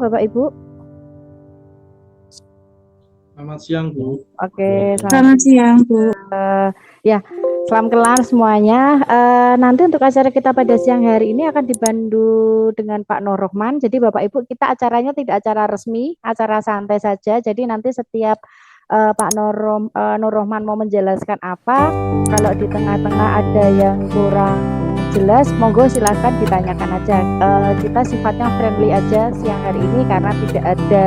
Bapak Ibu. Selamat siang, Bu. Oke, Selamat siang, Bu. Ya, selamat kelar semuanya. Nanti untuk acara kita pada siang hari ini akan dibantu dengan Pak Nur Rohman. Jadi Bapak Ibu, kita acaranya tidak acara resmi, acara santai saja. Jadi nanti setiap Pak Nur Rohman mau menjelaskan apa, kalau di tengah-tengah ada yang kurang jelas, monggo silahkan ditanyakan aja. Kita sifatnya friendly aja siang hari ini karena tidak ada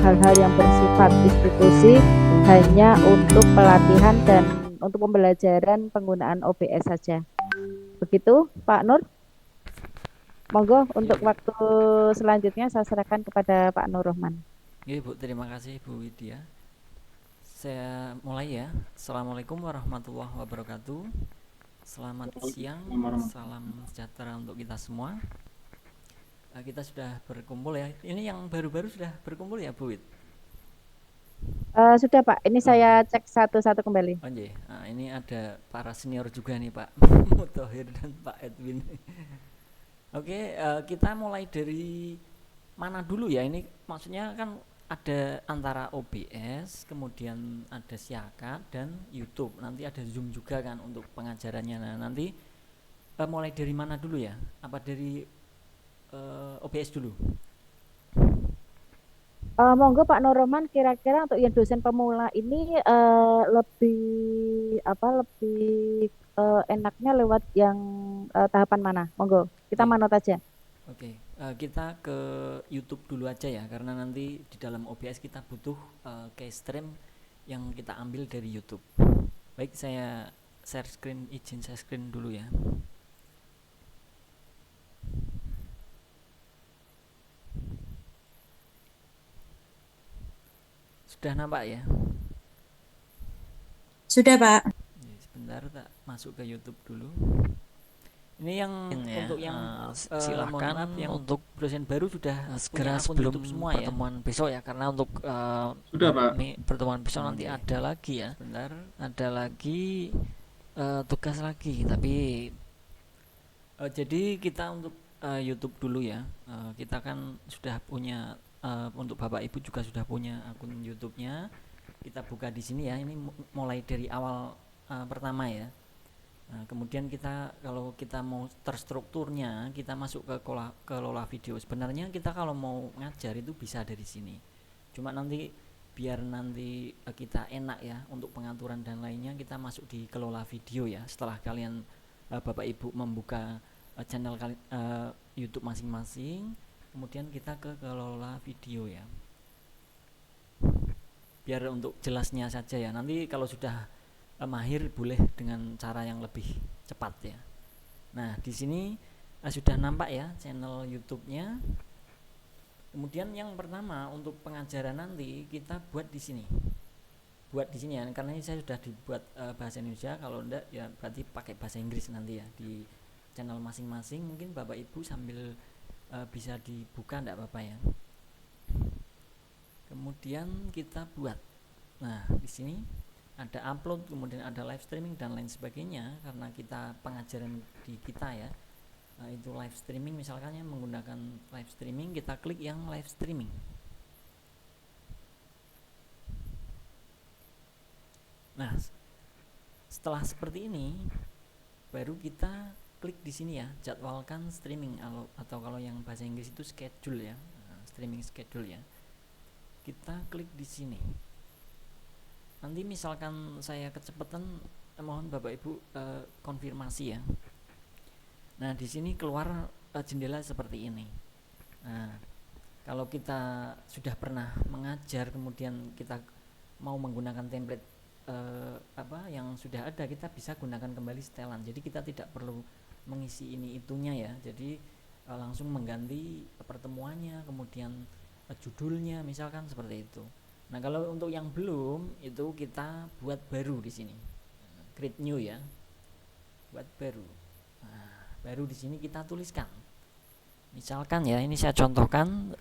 hal-hal yang bersifat institusi, hanya untuk pelatihan dan untuk pembelajaran penggunaan OBS saja. Begitu, Pak Nur. Monggo untuk waktu selanjutnya saya serahkan kepada Pak Nur Rohman. Oke, Bu, terima kasih Bu Widya. Saya mulai ya. Assalamualaikum warahmatullahi wabarakatuh. Selamat siang, salam sejahtera untuk kita semua. Kita sudah berkumpul ya. Ini yang baru-baru sudah berkumpul ya, Bu Wid? Sudah Pak, ini saya cek satu-satu kembali. Oh iya, nah, ini ada para senior juga nih Pak Mutahir dan Pak Edwin. Oke, kita mulai dari mana dulu ya? Ini maksudnya kan ada antara OBS, kemudian ada Siakat dan YouTube. Nanti ada Zoom juga kan untuk pengajarannya. Nah, nanti mulai dari mana dulu ya? Apa dari OBS dulu? Monggo Pak Nur Rohman, kira-kira untuk yang dosen pemula ini lebih enaknya lewat yang tahapan mana? Monggo, kita manut aja. Oke, kita ke YouTube dulu aja ya, karena nanti di dalam OBS kita butuh case stream yang kita ambil dari YouTube. Baik, saya izin share screen dulu ya. Sudah nampak ya? Sudah, Pak. Sebentar, tak masuk ke YouTube dulu. Ini yang untuk yang silakan yang untuk dosen baru sudah segera sebelum semua pertemuan ya? Besok ya, karena untuk Sudah, Pak. Pertemuan besok nanti ada lagi ya. Sebentar, ada lagi tugas lagi, tapi jadi kita untuk YouTube dulu ya. Kita kan sudah punya untuk Bapak Ibu juga sudah punya akun YouTube-nya. Kita buka di sini ya. Ini mulai dari awal pertama ya. Nah, kemudian kalau kita mau terstrukturnya, kita masuk ke kelola video. Sebenarnya kita kalau mau ngajar itu bisa dari sini. Cuma nanti biar nanti kita enak ya untuk pengaturan dan lainnya, kita masuk di kelola video ya. Setelah kalian Bapak Ibu membuka channel YouTube masing-masing, kemudian kita ke kelola video ya. Biar untuk jelasnya saja ya. Nanti kalau sudah mahir boleh dengan cara yang lebih cepat ya. Nah, di sini sudah nampak ya channel YouTube-nya. Kemudian yang pertama untuk pengajaran nanti kita buat di sini. Buat di sini ya, karena ini saya sudah dibuat bahasa Indonesia. Kalau enggak ya berarti pakai bahasa Inggris nanti ya di channel masing-masing. Mungkin Bapak Ibu sambil bisa dibuka enggak apa-apa ya. Kemudian kita buat. Nah, di sini ada upload, kemudian ada live streaming dan lain sebagainya. Karena kita pengajaran di kita ya, itu live streaming, misalkan yang menggunakan live streaming, kita klik yang live streaming. Nah, setelah seperti ini baru kita klik di sini ya, jadwalkan streaming, atau kalau yang bahasa Inggris itu schedule ya, streaming schedule ya. Kita klik di sini. Nanti misalkan saya kecepatan, mohon Bapak Ibu konfirmasi ya. Nah, di sini keluar jendela seperti ini. Nah, kalau kita sudah pernah mengajar, kemudian kita mau menggunakan template yang sudah ada, kita bisa gunakan kembali setelan. Jadi kita tidak perlu mengisi ini itunya ya. Jadi langsung mengganti pertemuannya, kemudian judulnya misalkan seperti itu. Nah, kalau untuk yang belum itu kita buat baru di sini. Create new ya. Buat baru. Nah, baru di sini kita tuliskan. Misalkan ya, ini saya contohkan,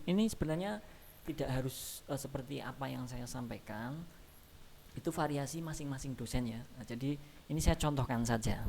ini sebenarnya tidak harus seperti apa yang saya sampaikan. Itu variasi masing-masing dosen ya. Nah, jadi ini saya contohkan saja.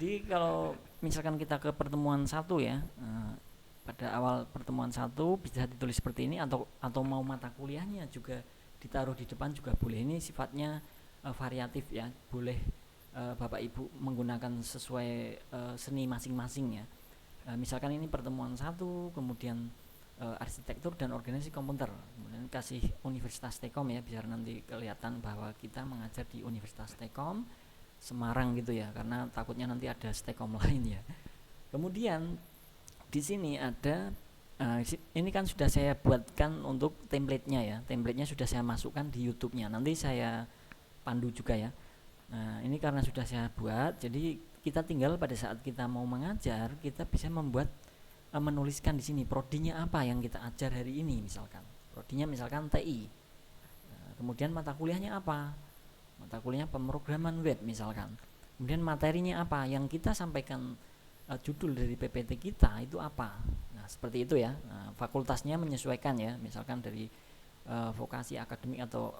Jadi kalau misalkan kita ke pertemuan satu ya, pada awal pertemuan satu bisa ditulis seperti ini, atau mau mata kuliahnya juga ditaruh di depan juga boleh. Ini sifatnya variatif ya, boleh Bapak Ibu menggunakan sesuai seni masing-masing ya. Misalkan ini pertemuan satu, kemudian arsitektur dan organisasi komputer, kemudian kasih Universitas Tekom ya, biar nanti kelihatan bahwa kita mengajar di Universitas Tekom Semarang gitu ya, karena takutnya nanti ada Stekom lain ya. Kemudian di sini ada ini kan sudah saya buatkan untuk template-nya ya, template-nya sudah saya masukkan di YouTube-nya, nanti saya pandu juga ya. Nah ini karena sudah saya buat, jadi kita tinggal pada saat kita mau mengajar, kita bisa membuat menuliskan di sini prodinya apa yang kita ajar hari ini, misalkan prodinya misalkan TI. Kemudian mata kuliahnya apa, mata kuliahnya pemrograman web misalkan. Kemudian materinya apa yang kita sampaikan, judul dari PPT kita itu apa. Nah seperti itu ya. Fakultasnya menyesuaikan ya, misalkan dari vokasi akademik atau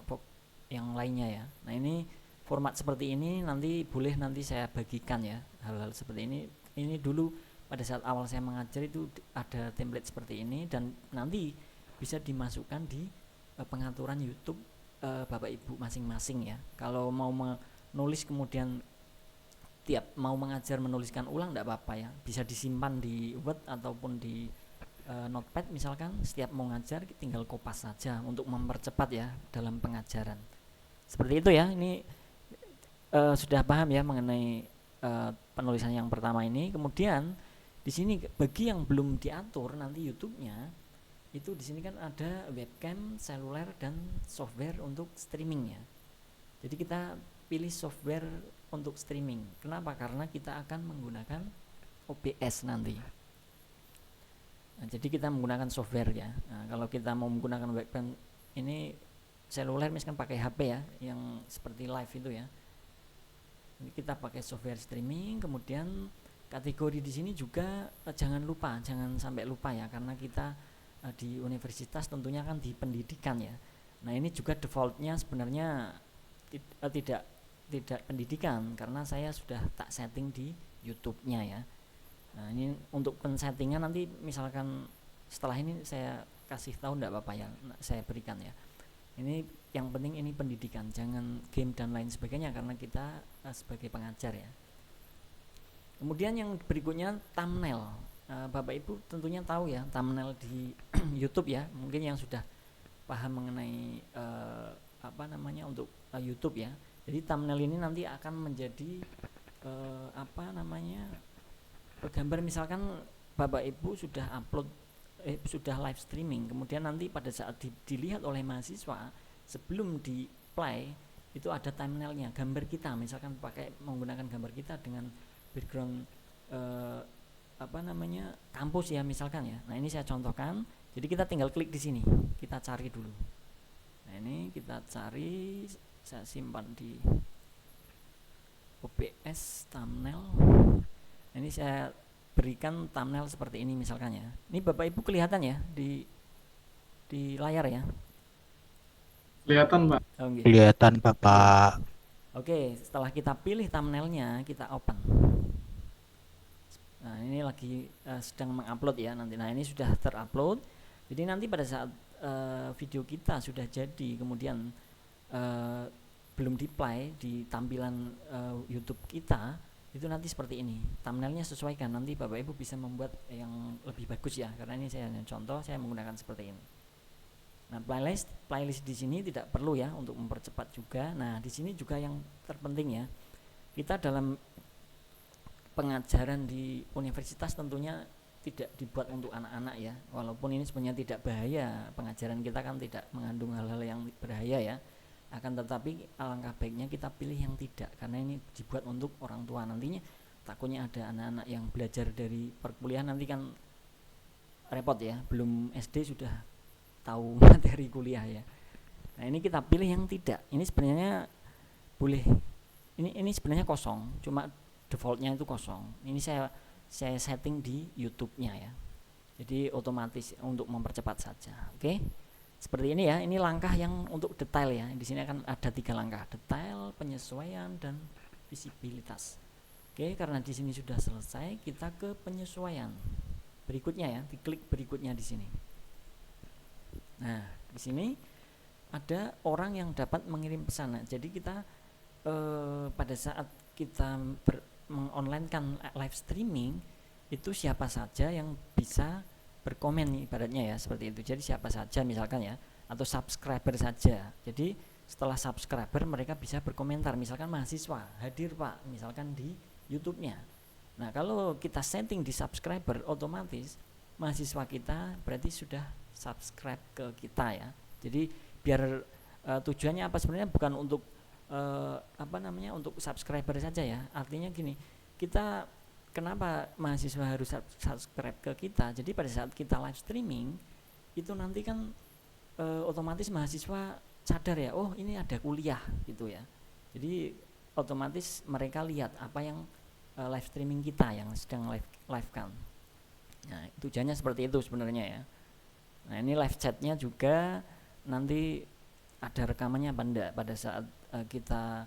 yang lainnya ya. Nah ini format seperti ini nanti boleh nanti saya bagikan ya, hal-hal seperti ini. Ini dulu pada saat awal saya mengajar itu ada template seperti ini, dan nanti bisa dimasukkan di pengaturan YouTube Bapak Ibu masing-masing ya. Kalau mau menulis kemudian tiap mau mengajar menuliskan ulang tidak apa-apa ya, bisa disimpan di Word ataupun di Notepad misalkan. Setiap mau ngajar tinggal kopas saja untuk mempercepat ya dalam pengajaran. Seperti itu ya. Ini sudah paham ya mengenai penulisan yang pertama ini. Kemudian di sini bagi yang belum diatur nanti YouTube-nya, itu di sini kan ada webcam, seluler, dan software untuk streaming ya. Jadi kita pilih software untuk streaming. Kenapa? Karena kita akan menggunakan OBS nanti. Nah, jadi kita menggunakan software ya. Nah, kalau kita mau menggunakan webcam ini seluler misalkan pakai HP ya, yang seperti live itu ya. Ini kita pakai software streaming. Kemudian kategori di sini juga jangan sampai lupa ya, karena kita di universitas tentunya kan di pendidikan ya. Nah ini juga defaultnya sebenarnya tidak pendidikan, karena saya sudah tak setting di YouTube-nya ya. Nah ini untuk pensettingan nanti misalkan setelah ini saya kasih tahu, enggak apa-apa ya, saya berikan ya. Ini yang penting ini pendidikan, jangan game dan lain sebagainya, karena kita sebagai pengajar ya. Kemudian yang berikutnya thumbnail. Bapak Ibu tentunya tahu ya thumbnail di YouTube ya, mungkin yang sudah paham mengenai untuk YouTube ya. Jadi thumbnail ini nanti akan menjadi gambar, misalkan Bapak Ibu sudah upload sudah live streaming, kemudian nanti pada saat dilihat oleh mahasiswa sebelum di play itu ada thumbnailnya, gambar kita misalkan menggunakan gambar kita dengan background kampus ya misalkan ya. Nah ini saya contohkan. Jadi kita tinggal klik di sini, kita cari dulu. Nah ini kita cari, saya simpan di OBS thumbnail. Nah, ini saya berikan thumbnail seperti ini misalkan ya. Ini Bapak Ibu kelihatan ya di layar ya. Kelihatan, Pak. Oh, gitu. Kelihatan Bapak. Oke, setelah kita pilih thumbnailnya, kita open. Nah ini lagi sedang mengupload ya nanti. Nah ini sudah terupload. Jadi nanti pada saat video kita sudah jadi, kemudian belum di-play di tampilan YouTube kita, itu nanti seperti ini. Thumbnailnya sesuaikan. Nanti Bapak Ibu bisa membuat yang lebih bagus ya. Karena ini saya contoh, saya menggunakan seperti ini. Nah playlist di sini tidak perlu ya untuk mempercepat juga. Nah di sini juga yang terpenting ya. Kita dalam pengajaran di universitas tentunya tidak dibuat untuk anak-anak ya, walaupun ini sebenarnya tidak bahaya, pengajaran kita kan tidak mengandung hal-hal yang berbahaya ya, akan tetapi alangkah baiknya kita pilih yang tidak, karena ini dibuat untuk orang tua. Nantinya takutnya ada anak-anak yang belajar dari perkuliahan nanti kan repot ya, belum SD sudah tahu materi kuliah ya. Nah ini kita pilih yang tidak. Ini sebenarnya boleh, ini sebenarnya kosong, cuma defaultnya itu kosong. Ini saya setting di YouTube-nya ya. Jadi otomatis untuk mempercepat saja. Oke. Seperti ini ya. Ini langkah yang untuk detail ya. Di sini akan ada 3 langkah: detail, penyesuaian, dan visibilitas. Oke, karena di sini sudah selesai, kita ke penyesuaian berikutnya ya, diklik berikutnya di sini. Nah, di sini ada orang yang dapat mengirim pesan. Nah, jadi kita pada saat kita mengonlinekan live streaming itu siapa saja yang bisa berkomen ibaratnya ya, seperti itu. Jadi siapa saja misalkan ya, atau subscriber saja. Jadi setelah subscriber mereka bisa berkomentar, misalkan mahasiswa hadir Pak, misalkan di YouTube-nya. Nah, kalau kita setting di subscriber, otomatis mahasiswa kita berarti sudah subscribe ke kita ya. Jadi biar tujuannya apa sebenarnya, bukan untuk untuk subscriber saja ya. Artinya gini, kita kenapa mahasiswa harus subscribe ke kita? Jadi pada saat kita live streaming itu nanti kan otomatis mahasiswa sadar ya, oh ini ada kuliah gitu ya. Jadi otomatis mereka lihat apa yang live streaming kita yang sedang live kan. Nah, tujuannya seperti itu sebenarnya ya. Nah, ini live chatnya juga nanti ada rekamannya apa enggak pada saat kita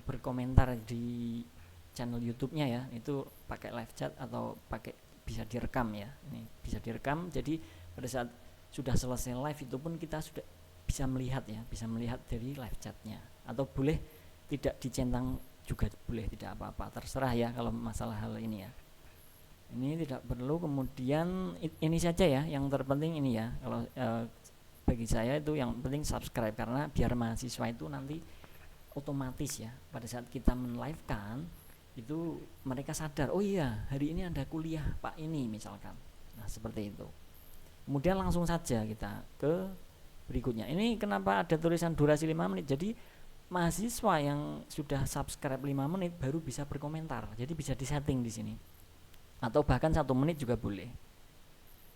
berkomentar di channel YouTube-nya ya, itu pakai live chat atau pakai bisa direkam ya. Ini bisa direkam, jadi pada saat sudah selesai live itu pun kita sudah bisa melihat ya, bisa melihat dari live chatnya. Atau boleh tidak dicentang juga boleh, tidak apa-apa, terserah ya kalau masalah hal ini ya. Ini tidak perlu, kemudian ini saja ya yang terpenting ini ya. Kalau bagi saya itu yang penting subscribe, karena biar mahasiswa itu nanti otomatis ya pada saat kita men-live-kan itu mereka sadar, oh iya hari ini ada kuliah Pak ini misalkan. Nah, seperti itu. Kemudian langsung saja kita ke berikutnya. Ini kenapa ada tulisan durasi 5 menit? Jadi mahasiswa yang sudah subscribe 5 menit baru bisa berkomentar. Jadi bisa disetting di sini. Atau bahkan 1 menit juga boleh.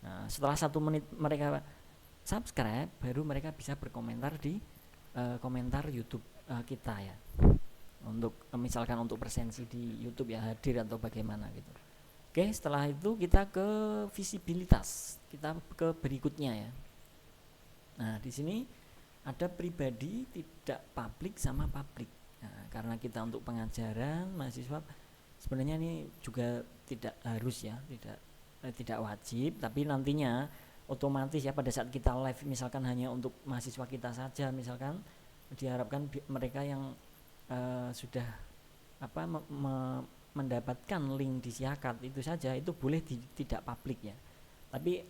Nah, setelah 1 menit mereka subscribe, baru mereka bisa berkomentar di komentar YouTube kita ya. Untuk misalkan untuk presensi di YouTube ya, hadir atau bagaimana gitu. Oke, setelah itu kita ke visibilitas. Kita ke berikutnya ya. Nah, di sini ada pribadi, tidak publik sama publik. Nah, karena kita untuk pengajaran mahasiswa sebenarnya ini juga tidak harus ya, tidak wajib, tapi nantinya otomatis ya pada saat kita live misalkan hanya untuk mahasiswa kita saja, misalkan diharapkan mereka yang sudah mendapatkan link di Siakat itu saja, itu boleh tidak publik ya. Tapi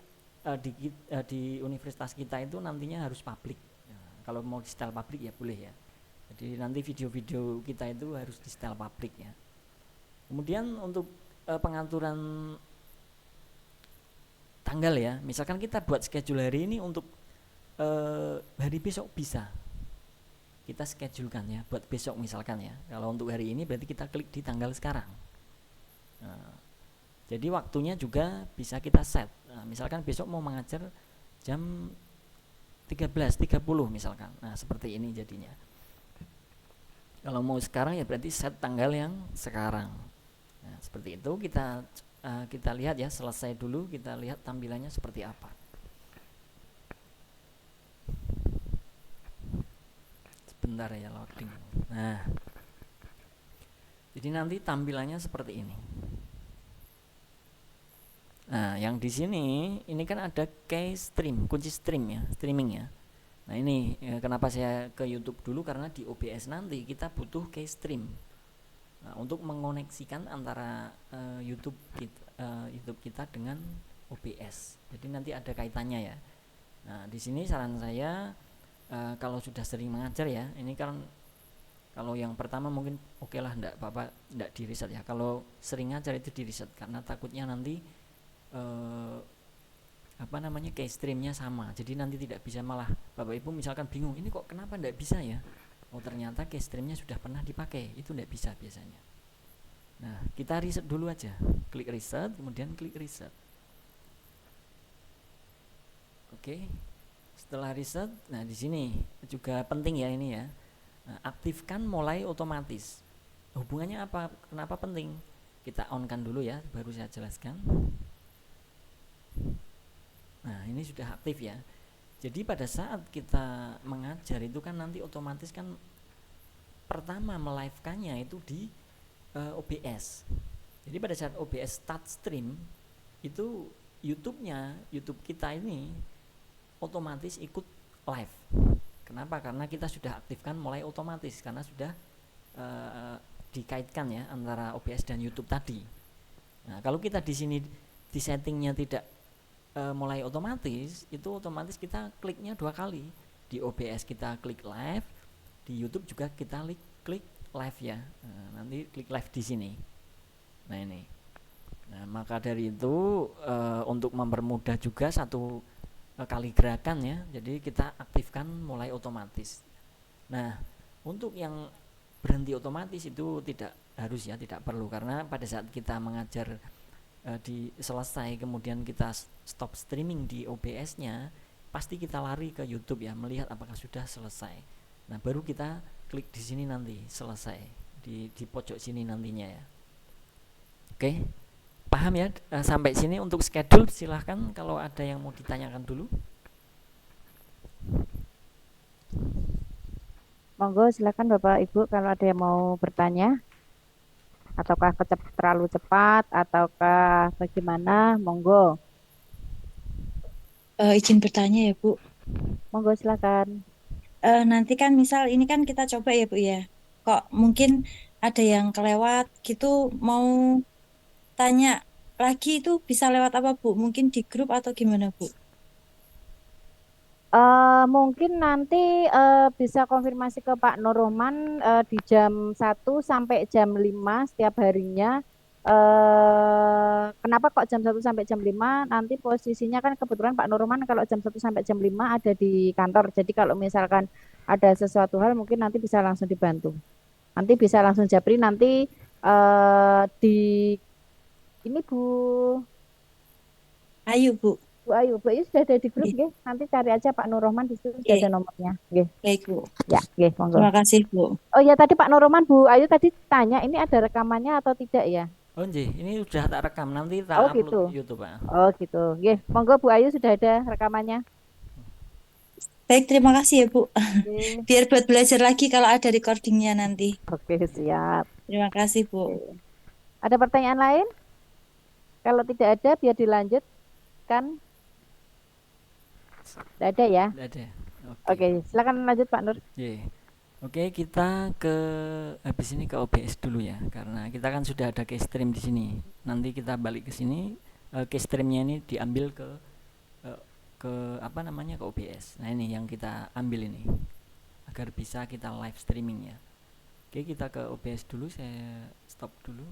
di universitas kita itu nantinya harus publik. Kalau mau di setel publik ya boleh ya. Jadi nanti video-video kita itu harus di setel publik ya. Kemudian untuk pengaturan tanggal ya, misalkan kita buat schedule hari ini untuk hari besok bisa kita schedulekan ya buat besok misalkan ya. Kalau untuk hari ini berarti kita klik di tanggal sekarang. Nah, jadi waktunya juga bisa kita set. Nah, misalkan besok mau mengajar jam 13.30 misalkan. Nah, seperti ini jadinya. Kalau mau sekarang ya berarti set tanggal yang sekarang. Nah, seperti itu kita lihat ya, selesai dulu kita lihat tampilannya seperti apa. Sebentar ya loading. Nah, jadi nanti tampilannya seperti ini. Nah, yang di sini ini kan ada case stream, kunci stream ya, streaming ya. Nah, ini kenapa saya ke YouTube dulu, karena di OBS nanti kita butuh case stream. Nah, untuk mengoneksikan antara YouTube kita dengan OBS. Jadi nanti ada kaitannya ya. Nah, di sini saran saya kalau sudah sering mengajar ya, ini kan kalau yang pertama mungkin oke lah, enggak di reset ya. Kalau sering ngajar itu di reset, karena takutnya nanti case streamnya sama, jadi nanti tidak bisa, malah Bapak Ibu misalkan bingung, ini kok kenapa enggak bisa ya, oh ternyata case streamnya sudah pernah dipakai, itu enggak bisa biasanya. Nah, kita reset dulu aja, klik reset, kemudian klik reset. Oke, setelah reset, nah di sini juga penting ya ini ya, aktifkan mulai otomatis. Hubungannya apa, kenapa penting? Kita on kan dulu ya, baru saya jelaskan. Nah, ini sudah aktif ya. Jadi pada saat kita mengajar itu kan nanti otomatis kan pertama melive-kannya itu di OBS. Jadi pada saat OBS start stream itu YouTube kita ini otomatis ikut live. Kenapa? Karena kita sudah aktifkan mulai otomatis karena sudah dikaitkan ya antara OBS dan YouTube tadi. Nah, kalau kita di sini di settingnya tidak mulai otomatis, itu otomatis kita kliknya 2 kali. Di OBS kita klik live, di YouTube juga kita klik live ya. Nah, nanti klik live di sini. Nah ini. Nah, maka dari itu untuk mempermudah juga satu kali gerakan ya. Jadi kita aktifkan mulai otomatis. Nah, untuk yang berhenti otomatis itu tidak harus ya, tidak perlu karena pada saat kita mengajar di selesai kemudian kita stop streaming di OBS-nya, pasti kita lari ke YouTube ya, melihat apakah sudah selesai. Nah, baru kita klik di sini nanti selesai di pojok sini nantinya ya. Oke. Paham ya sampai sini. Untuk schedule silahkan kalau ada yang mau ditanyakan dulu. Monggo silakan Bapak Ibu kalau ada yang mau bertanya. Ataukah terlalu cepat ataukah bagaimana? Monggo. Izin bertanya ya Bu. Monggo silakan. Nanti kan misal ini kan kita coba ya Bu ya. Kok mungkin ada yang kelewat gitu, mau tanya lagi itu bisa lewat apa Bu? Mungkin di grup atau gimana Bu? Mungkin nanti bisa konfirmasi ke Pak Nur Rohman di jam 1 sampai jam 5 setiap harinya. Kenapa kok jam 1 sampai jam 5? Nanti posisinya kan kebetulan Pak Nur Rohman kalau jam 1 sampai jam 5 ada di kantor. Jadi kalau misalkan ada sesuatu hal mungkin nanti bisa langsung dibantu. Nanti bisa langsung japri nanti di ini Bu Ayo Bu. Bu Ayu sudah ada di grup nggih. Nanti cari aja Pak Nur Rohman di situ sudah ada nomornya. Nggih. Baik Bu. Ya, nggih, monggo. Terima kasih Bu. Oh ya tadi Pak Nur Rohman Bu Ayu tadi tanya ini ada rekamannya atau tidak ya? Oh ini sudah tak rekam, nanti tak upload gitu. YouTube Pak. Oh gitu. Nggih, monggo Bu Ayu sudah ada rekamannya. Baik, terima kasih ya Bu. Oke. Biar buat belajar lagi kalau ada recordingnya nanti. Oke, siap. Terima kasih Bu. Ada pertanyaan lain? Kalau tidak ada biar dilanjutkan. Tidak ada ya? Tidak ada. Oke, silakan lanjut Pak Nur. Oke, kita habis ini ke OBS dulu ya, karena kita kan sudah ada case stream di sini. Nanti kita balik ke sini, case streamnya ini diambil ke apa namanya, ke OBS. Nah ini yang kita ambil ini, agar bisa kita live streaming ya. Oke, kita ke OBS dulu, saya stop dulu.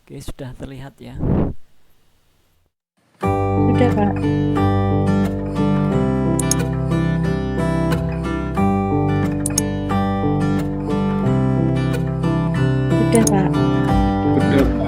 Oke, sudah terlihat ya. Sudah Pak. Sudah Pak. Sudah, Pak.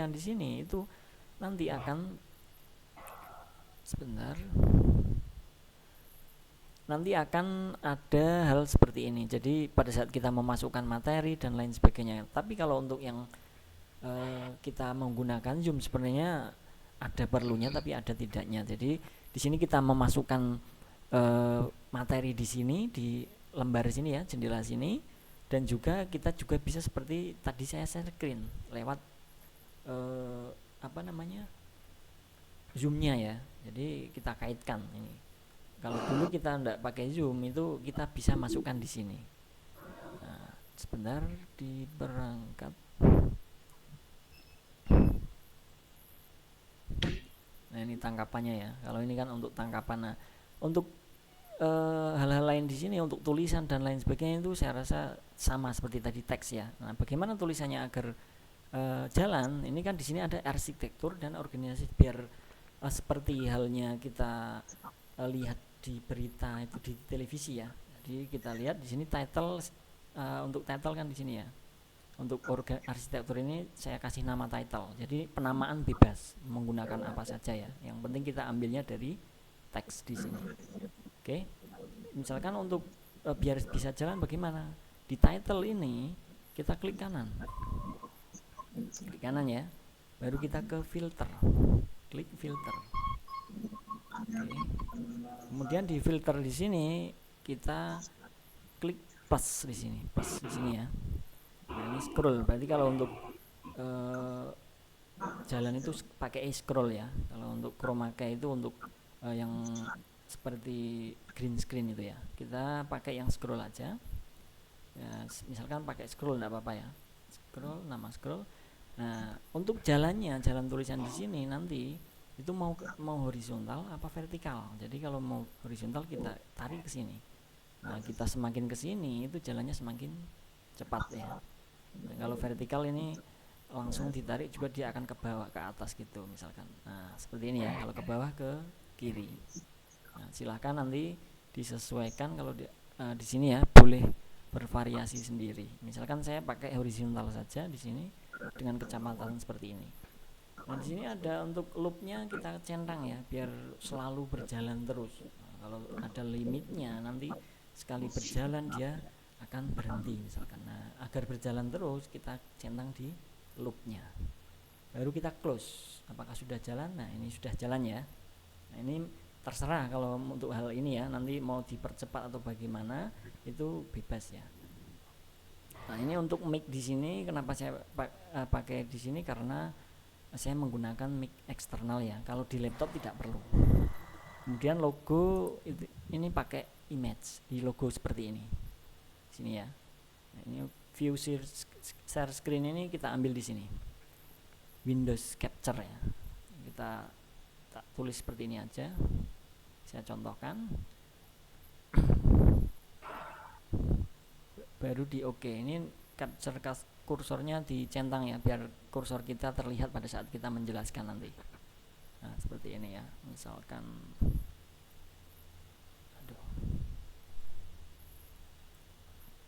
yang di sini itu nanti akan sebentar. Nanti akan ada hal seperti ini. Jadi pada saat kita memasukkan materi dan lain sebagainya. Tapi kalau untuk yang kita menggunakan Zoom sebenarnya ada perlunya tapi ada tidaknya. Jadi di sini kita memasukkan materi di sini di lembar sini ya, jendela sini, dan juga kita juga bisa seperti tadi saya share screen lewat Zoom-nya ya. Jadi kita kaitkan ini. Kalau dulu kita tidak pakai Zoom itu kita bisa masukkan di sini. Nah, sebentar diperangkat. Nah ini tangkapannya ya. Kalau ini kan untuk tangkapan. Nah untuk hal-hal lain di sini untuk tulisan dan lain sebagainya itu saya rasa sama seperti tadi teks ya. Nah bagaimana tulisannya agar jalan? Ini kan di sini ada arsitektur dan organisasi biar seperti halnya kita lihat di berita itu di televisi ya. Jadi kita lihat di sini title untuk title kan di sini ya. Untuk arsitektur ini saya kasih nama title. Jadi penamaan bebas menggunakan apa saja ya. Yang penting kita ambilnya dari teks di sini. Oke. Misalkan untuk biar bisa jalan bagaimana? Di title ini kita klik kanan. Klik kanan ya. Baru kita ke filter. Klik filter. Oke. Kemudian di filter di sini kita klik plus di sini. Plus di sini ya. Nah ini scroll, berarti kalau untuk jalan itu pakai scroll ya. Kalau untuk chroma key itu untuk yang seperti green screen itu ya, kita pakai yang scroll aja ya, misalkan pakai scroll enggak apa-apa ya, scroll, nama scroll. Nah untuk jalannya, jalan tulisan di sini nanti itu mau horizontal apa vertikal. Jadi kalau mau horizontal kita tarik ke sini. Nah kita semakin ke sini itu jalannya semakin cepat ya. Nah, kalau vertikal ini langsung ditarik juga dia akan ke bawah ke atas gitu misalkan. Nah seperti ini ya, kalau ke bawah ke kiri. Nah, silahkan nanti disesuaikan. Kalau di sini ya boleh bervariasi sendiri. Misalkan saya pakai horizontal saja di sini dengan kecamatan seperti ini. Nah di sini ada untuk loopnya kita centang ya biar selalu berjalan terus. Nah, kalau ada limitnya nanti sekali berjalan dia akan berhenti misalkan. Nah agar berjalan terus kita centang di loopnya. Baru kita close. Apakah sudah jalan? Nah ini sudah jalan ya. Nah ini terserah kalau untuk hal ini ya, nanti mau dipercepat atau bagaimana itu bebas ya. Nah ini untuk mic di sini kenapa saya pakai di sini karena saya menggunakan mic eksternal ya. Kalau di laptop tidak perlu. Kemudian logo ini pakai image di logo seperti ini. Sini ya. Nah, ini view share screen ini kita ambil di sini. Windows Capture ya. Kita tulis seperti ini aja. Saya contohkan. Baru di OK. Ini capture kursornya dicentang ya biar kursor kita terlihat pada saat kita menjelaskan nanti. Nah, seperti ini ya. Misalkan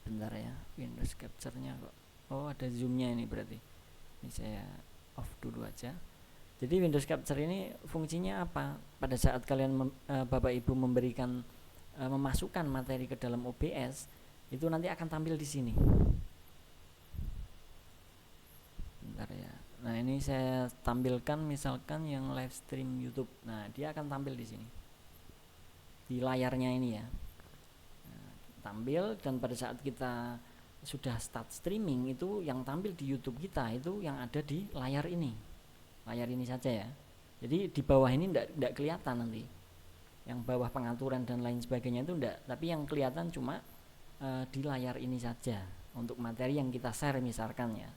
bentar ya, Windows Capture-nya kok. Oh, ada zoom-nya ini berarti. Ini saya off dulu aja. Jadi Windows Capture ini fungsinya apa? Pada saat kalian Bapak Ibu memberikan memasukkan materi ke dalam OBS, itu nanti akan tampil di sini. Bentar ya. Nah, ini saya tampilkan misalkan yang live stream YouTube. Nah, dia akan tampil di sini. Di layarnya ini ya. Nah, tampil dan pada saat kita sudah start streaming itu yang tampil di YouTube kita itu yang ada di layar ini. Layar ini saja ya. Jadi di bawah ini tidak kelihatan nanti. Yang bawah pengaturan dan lain sebagainya itu enggak, tapi yang kelihatan cuma di layar ini saja untuk materi yang kita share misalkan ya.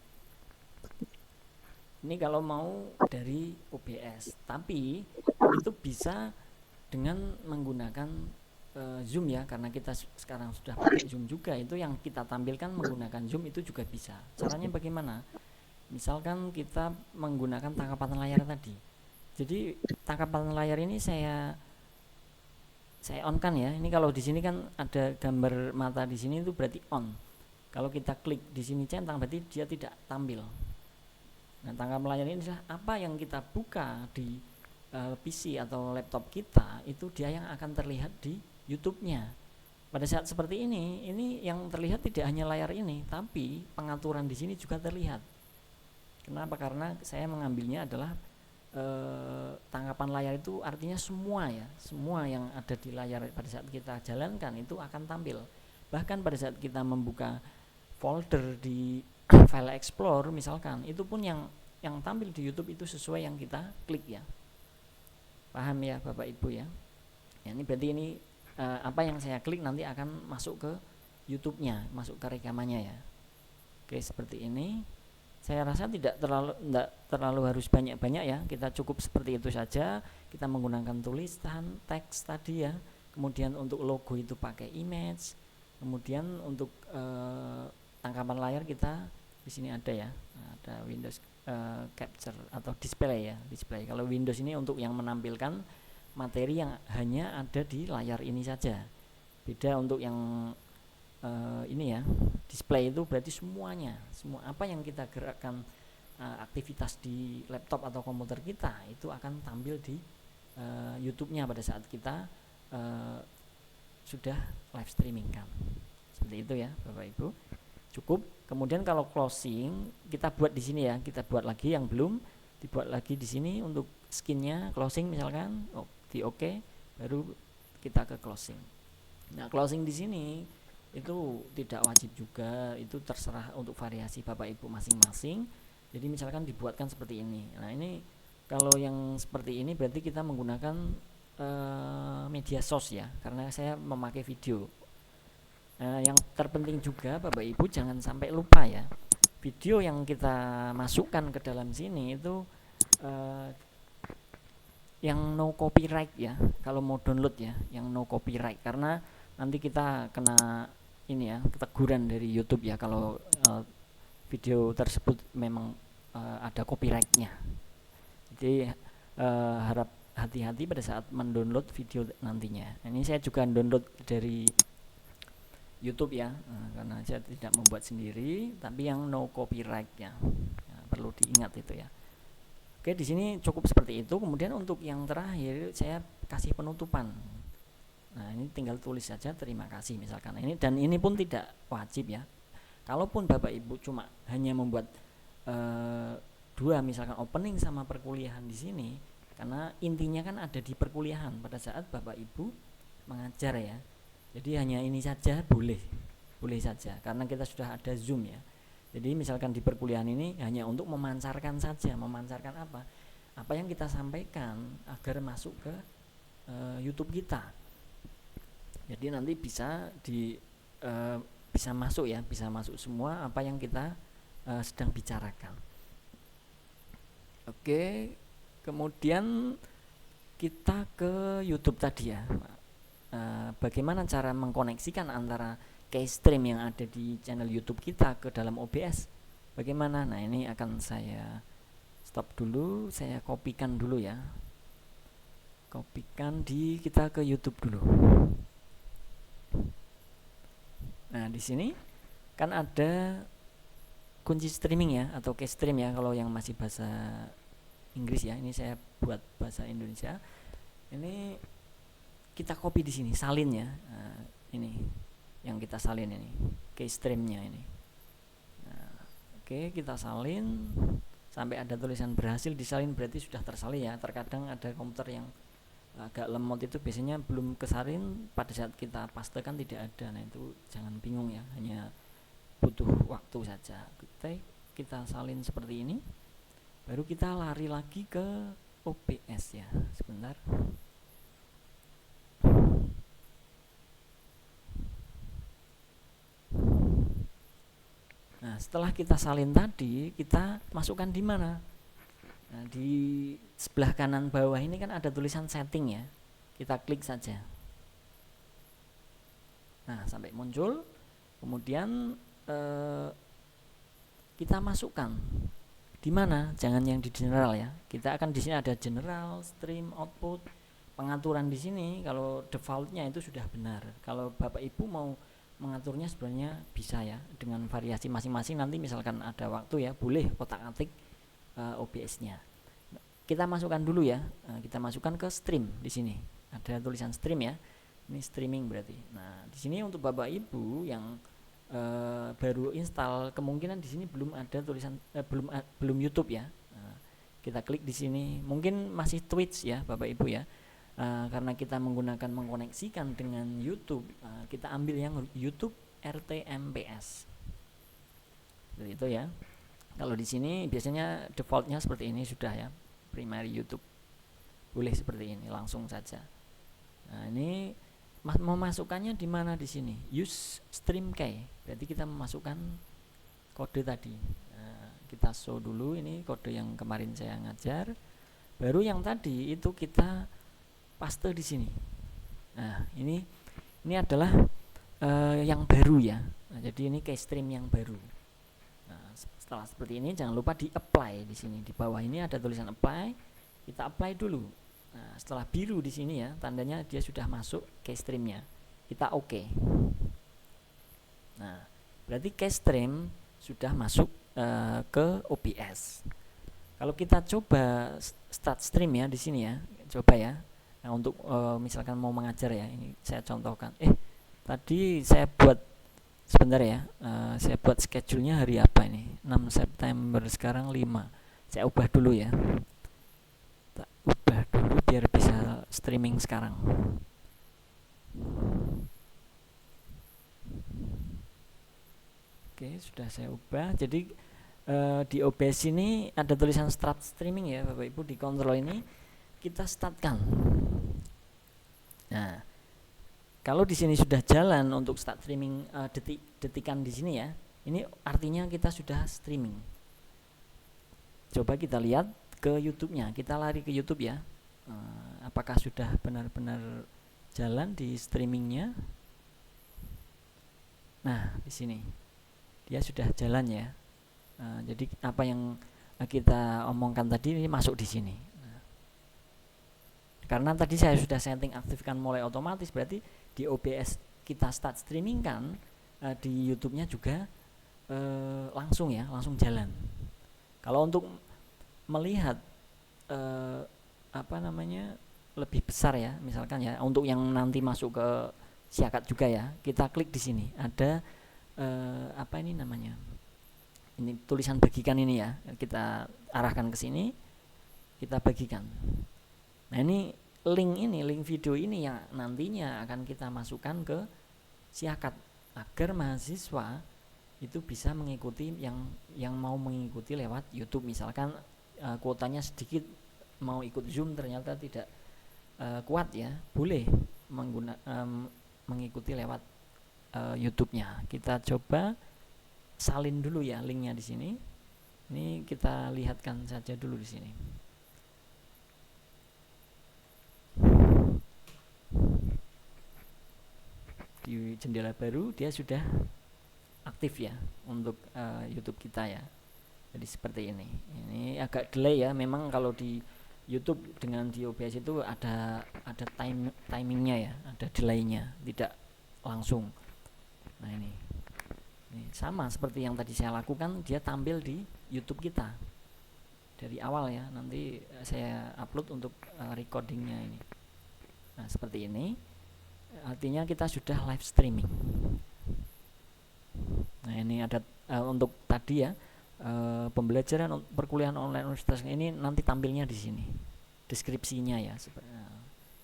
Ini kalau mau dari OBS, tapi itu bisa dengan menggunakan Zoom ya, karena kita sekarang sudah pakai Zoom juga. Itu yang kita tampilkan menggunakan Zoom itu juga bisa. Caranya bagaimana? Misalkan kita menggunakan tangkapan layar tadi. Jadi tangkapan layar ini saya on kan ya. Ini kalau di sini kan ada gambar mata di sini itu berarti on. Kalau kita klik di sini centang berarti dia tidak tampil. Nah, tangkapan layar ini adalah apa yang kita buka di PC atau laptop kita, itu dia yang akan terlihat di YouTube-nya. Pada saat seperti ini yang terlihat tidak hanya layar ini, tapi pengaturan di sini juga terlihat. Kenapa? Karena saya mengambilnya adalah tangkapan layar itu artinya semua ya, semua yang ada di layar pada saat kita jalankan itu akan tampil. Bahkan pada saat kita membuka folder di file Explorer misalkan, itu pun yang tampil di YouTube itu sesuai yang kita klik ya. Paham ya Bapak Ibu ya? Ini berarti ini apa yang saya klik nanti akan masuk ke YouTube-nya, masuk ke rekamannya ya. Oke, seperti ini. Saya rasa tidak terlalu harus banyak-banyak ya, kita cukup seperti itu saja. Kita menggunakan tulisan teks tadi ya, kemudian untuk logo itu pakai image, kemudian untuk tangkapan layar kita di sini ada ya, ada Windows Capture atau display ya, display. Kalau Windows ini untuk yang menampilkan materi yang hanya ada di layar ini saja. Beda untuk yang ini ya, display itu berarti semuanya, semua apa yang kita gerakkan aktivitas di laptop atau komputer kita itu akan tampil di YouTube-nya pada saat kita sudah live streaming kan. Seperti itu ya Bapak Ibu. Cukup. Kemudian kalau closing kita buat di sini ya, kita buat lagi yang belum dibuat lagi di sini untuk skinnya closing misalkan, di oke, baru kita ke closing. Nah, closing di sini itu tidak wajib juga, itu terserah untuk variasi Bapak Ibu masing-masing. Jadi misalkan dibuatkan seperti ini. Nah, ini kalau yang seperti ini berarti kita menggunakan media sos ya, karena saya memakai video. Yang terpenting juga Bapak Ibu jangan sampai lupa ya, video yang kita masukkan ke dalam sini itu yang no copyright ya, kalau mau download ya, yang no copyright, karena nanti kita kena ini ya, teguran dari YouTube ya kalau video tersebut memang ada copyrightnya. Jadi harap hati-hati pada saat mendownload video nantinya. Ini saya juga download dari YouTube ya, karena saya tidak membuat sendiri, tapi yang no copyright ya, perlu diingat itu ya. Oke, di sini cukup seperti itu. Kemudian untuk yang terakhir saya kasih penutupan. Nah, ini tinggal tulis saja terima kasih misalkan. Ini dan ini pun tidak wajib ya. Kalaupun Bapak Ibu cuma hanya membuat dua misalkan opening sama perkuliahan di sini, karena intinya kan ada di perkuliahan pada saat Bapak Ibu mengajar ya. Jadi hanya ini saja boleh saja karena kita sudah ada Zoom ya. Jadi misalkan di perkuliahan ini hanya untuk memancarkan saja, memancarkan apa yang kita sampaikan agar masuk ke YouTube kita. Jadi nanti bisa bisa masuk ya, bisa masuk semua apa yang kita sedang bicarakan. Oke, kemudian kita ke YouTube tadi ya. Bagaimana cara mengkoneksikan antara keystream yang ada di channel YouTube kita ke dalam OBS? Bagaimana? Nah, ini akan saya stop dulu, saya kopikan dulu ya. Kopikan kita ke YouTube dulu. Nah, di sini kan ada kunci streaming ya, atau keystream ya kalau yang masih bahasa Inggris ya. Ini saya buat bahasa Indonesia. Ini kita copy di sini, salin ya. Nah, ini yang kita salin ini, keystreamnya ini. Nah, oke, kita salin sampai ada tulisan berhasil disalin, berarti sudah tersalin ya. Terkadang ada komputer yang agak lemot itu biasanya belum kesalin, pada saat kita pastekan tidak ada. Nah, itu jangan bingung ya, hanya butuh waktu saja. Kita salin seperti ini, baru kita lari lagi ke OBS ya. Sebentar. Nah, setelah kita salin tadi, kita masukkan di mana? Nah, di sebelah kanan bawah ini kan ada tulisan setting ya. Kita klik saja. Nah, sampai muncul. Kemudian kita masukkan di mana? Jangan yang di general ya. Kita akan di sini ada general, stream, output. Pengaturan di sini kalau defaultnya itu sudah benar. Kalau Bapak Ibu mau mengaturnya sebenarnya bisa ya dengan variasi masing-masing. Nanti misalkan ada waktu ya, boleh kotak-atik OBS-nya. Kita masukkan dulu ya. Kita masukkan ke stream di sini. Ada tulisan stream ya. Ini streaming berarti. Nah, di sini untuk Bapak Ibu yang baru install, kemungkinan di sini belum ada tulisan belum YouTube ya. Kita klik di sini. Mungkin masih Twitch ya, Bapak Ibu ya. Karena kita mengkoneksikan dengan YouTube, kita ambil yang YouTube RTMPS. Seperti itu ya. Kalau di sini biasanya defaultnya seperti ini sudah ya, primary YouTube. Boleh seperti ini langsung saja. Nah, ini memasukkannya di mana di sini? Use stream key. Berarti kita memasukkan kode tadi. Nah, kita show dulu ini kode yang kemarin saya ngajar. Baru yang tadi itu kita paste di sini. Nah, ini adalah yang baru ya. Nah, jadi ini case stream yang baru. Nah, setelah seperti ini jangan lupa di apply di sini. Di bawah ini ada tulisan apply. Kita apply dulu. Nah, setelah biru di sini ya, tandanya dia sudah masuk case streamnya. Kita oke. Nah, berarti case stream sudah masuk ke OBS. Kalau kita coba start stream ya di sini ya, coba ya. Nah, untuk misalkan mau mengajar ya, ini saya contohkan. Tadi saya buat sebentar ya, saya buat schedule-nya hari apa ini? 6 September, sekarang 5. Saya ubah dulu ya. Ubah dulu biar bisa streaming sekarang. Oke, sudah saya ubah. Jadi di OBS ini ada tulisan start streaming ya, Bapak Ibu. Di kontrol ini kita startkan. Nah, kalau di sini sudah jalan untuk start streaming, detikan di sini ya, ini artinya kita sudah streaming. Coba kita lihat ke YouTube-nya, kita lari ke YouTube ya. Apakah sudah benar-benar jalan di streamingnya? Nah, di sini dia sudah jalan ya. Jadi apa yang kita omongkan tadi ini masuk di sini. Karena tadi saya sudah setting aktifkan mulai otomatis, berarti di OBS kita start streaming kan, di YouTube-nya juga langsung ya, langsung jalan. Kalau untuk melihat lebih besar ya, misalkan ya, untuk yang nanti masuk ke Siakat juga ya, kita klik di sini. Ada ini tulisan bagikan ini ya, kita arahkan ke sini, kita bagikan. Nah, ini link video ini yang nantinya akan kita masukkan ke Siakat agar mahasiswa itu bisa mengikuti yang mau mengikuti lewat YouTube. Misalkan kuotanya sedikit, mau ikut Zoom ternyata tidak kuat ya, boleh mengikuti lewat YouTube-nya. Kita coba salin dulu ya linknya di sini. Ini kita lihatkan saja dulu di sini. Di jendela baru dia sudah aktif ya untuk YouTube kita ya. Jadi seperti ini. Ini agak delay ya. Memang kalau di YouTube dengan di OBS itu ada timingnya ya, ada delaynya, tidak langsung. Nah, ini sama seperti yang tadi saya lakukan, dia tampil di YouTube kita dari awal ya. Nanti saya upload untuk recordingnya ini. Nah, seperti ini. Artinya kita sudah live streaming. Nah, ini ada untuk tadi ya, pembelajaran perkuliahan online universitas ini nanti tampilnya di sini, deskripsinya ya.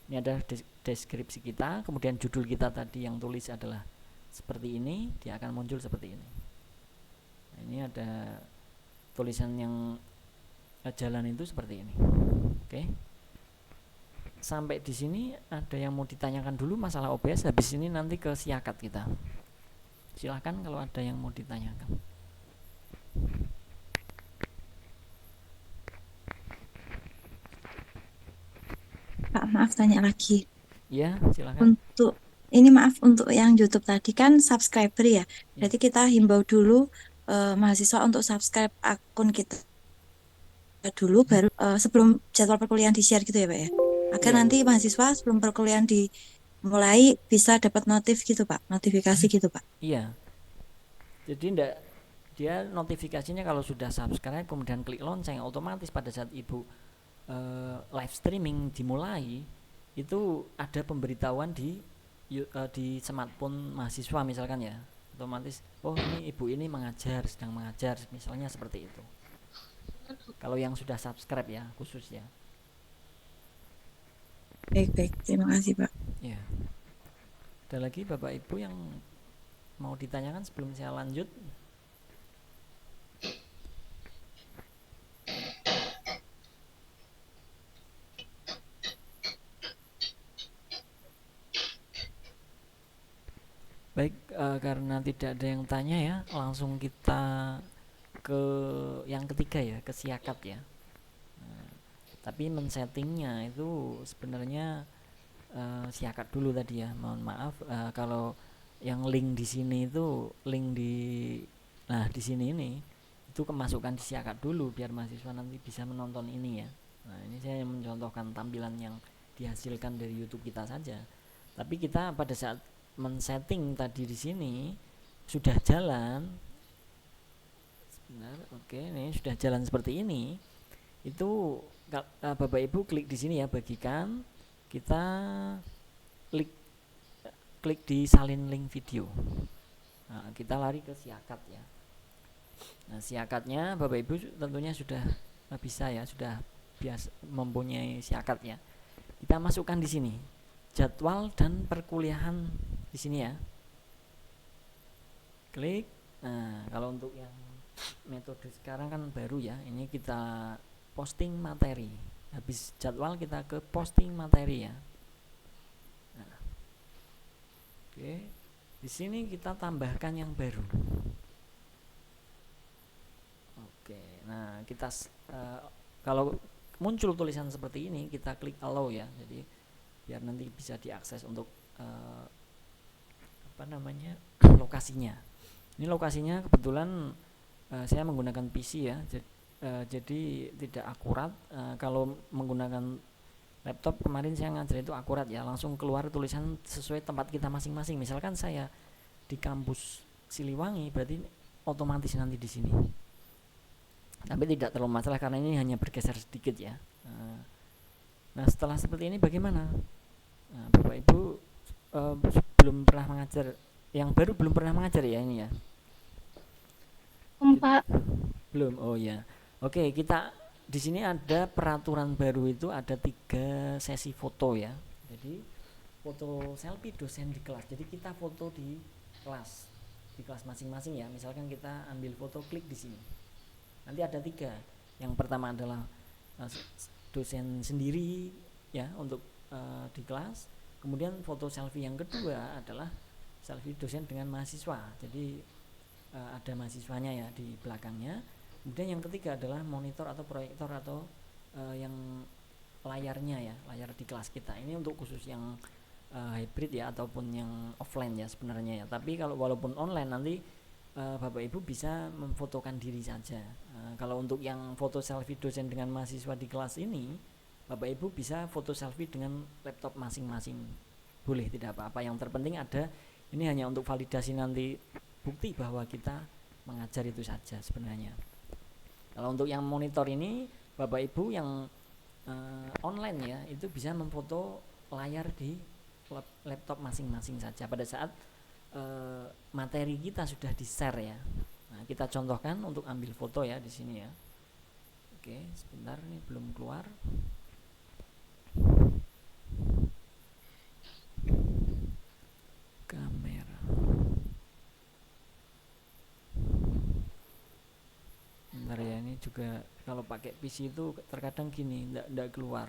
Ini ada deskripsi kita, kemudian judul kita tadi yang tulis adalah seperti ini, dia akan muncul seperti ini. Nah, ini ada tulisan yang jalan itu seperti ini. Oke. Sampai di sini ada yang mau ditanyakan dulu masalah OBS, habis ini nanti ke Siakat kita. Silahkan kalau ada yang mau ditanyakan. Pak, maaf tanya lagi. Ya, silakan. Maaf untuk yang YouTube tadi kan subscriber ya. Berarti kita himbau dulu mahasiswa untuk subscribe akun kita dulu, baru sebelum jadwal perkuliahan di-share gitu ya Pak ya. Agar nanti mahasiswa sebelum perkuliahan dimulai bisa dapat notif gitu Pak, notifikasi gitu Pak. Iya. Jadi dia notifikasinya kalau sudah subscribe kemudian klik lonceng, otomatis pada saat ibu live streaming dimulai itu ada pemberitahuan di smartphone mahasiswa misalkan ya, otomatis oh ini ibu ini sedang mengajar misalnya seperti itu. Kalau yang sudah subscribe ya khusus ya. Baik, terima kasih Pak. Ya. Ada lagi Bapak Ibu yang mau ditanyakan sebelum saya lanjut? Baik, karena tidak ada yang tanya ya, langsung kita ke yang ketiga ya, ke siakat ya. Tapi men-settingnya itu sebenarnya siakat dulu tadi ya. Mohon maaf kalau yang link di sini itu di sini ini itu kemasukan di siakat dulu biar mahasiswa nanti bisa menonton ini ya. Nah, ini saya mencontohkan tampilan yang dihasilkan dari YouTube kita saja. Tapi kita pada saat men-setting tadi di sini sudah jalan. Sebentar, oke, ini sudah jalan seperti ini. Itu Bapak Ibu klik di sini ya, bagikan. Kita klik di salin link video. Nah, kita lari ke siakat ya. Nah, siakatnya Bapak Ibu tentunya sudah bisa ya, sudah biasa mempunyai siakat ya. Kita masukkan di sini jadwal dan perkuliahan di sini ya. Klik. Nah, kalau untuk yang metode sekarang kan baru ya, ini kita posting materi. Habis jadwal kita ke posting materi ya. Nah, oke, di sini kita tambahkan yang baru. Oke, nah kita kalau muncul tulisan seperti ini kita klik allow ya, jadi biar nanti bisa diakses untuk lokasinya. Ini lokasinya kebetulan saya menggunakan PC ya, jadi tidak akurat. Kalau menggunakan laptop kemarin saya ngajar itu akurat ya, langsung keluar tulisan sesuai tempat kita masing-masing. Misalkan saya di kampus Siliwangi, berarti otomatis nanti di sini. Tapi tidak terlalu masalah karena ini hanya bergeser sedikit ya. Nah, setelah seperti ini bagaimana? Nah, Bapak Ibu belum pernah mengajar, yang baru belum pernah mengajar ya ini ya. Pak. Belum. Oh ya. Oke, kita di sini ada peraturan baru, itu ada 3 sesi foto ya. Jadi foto selfie dosen di kelas. Jadi kita foto di kelas masing-masing ya. Misalkan kita ambil foto, klik di sini. Nanti ada 3. Yang pertama adalah dosen sendiri ya untuk di kelas. Kemudian foto selfie yang kedua adalah selfie dosen dengan mahasiswa. Jadi ada mahasiswanya ya di belakangnya. Kemudian yang ketiga adalah monitor atau proyektor atau yang layarnya ya, layar di kelas kita. Ini untuk khusus yang hybrid ya ataupun yang offline ya sebenarnya ya. Tapi kalau walaupun online nanti Bapak Ibu bisa memfotokan diri saja. Kalau untuk yang foto selfie dosen dengan mahasiswa di kelas ini, Bapak Ibu bisa foto selfie dengan laptop masing-masing. Boleh, tidak apa-apa. Yang terpenting ada, ini hanya untuk validasi nanti, bukti bahwa kita mengajar itu saja sebenarnya. Kalau untuk yang monitor ini, Bapak Ibu yang online ya, itu bisa memfoto layar di laptop masing-masing saja pada saat materi kita sudah di-share ya. Nah, kita contohkan untuk ambil foto ya di sini ya. Oke, sebentar, ini belum keluar. Kamera. Bentar ya, ini juga kalau pakai PC itu terkadang gini, enggak keluar.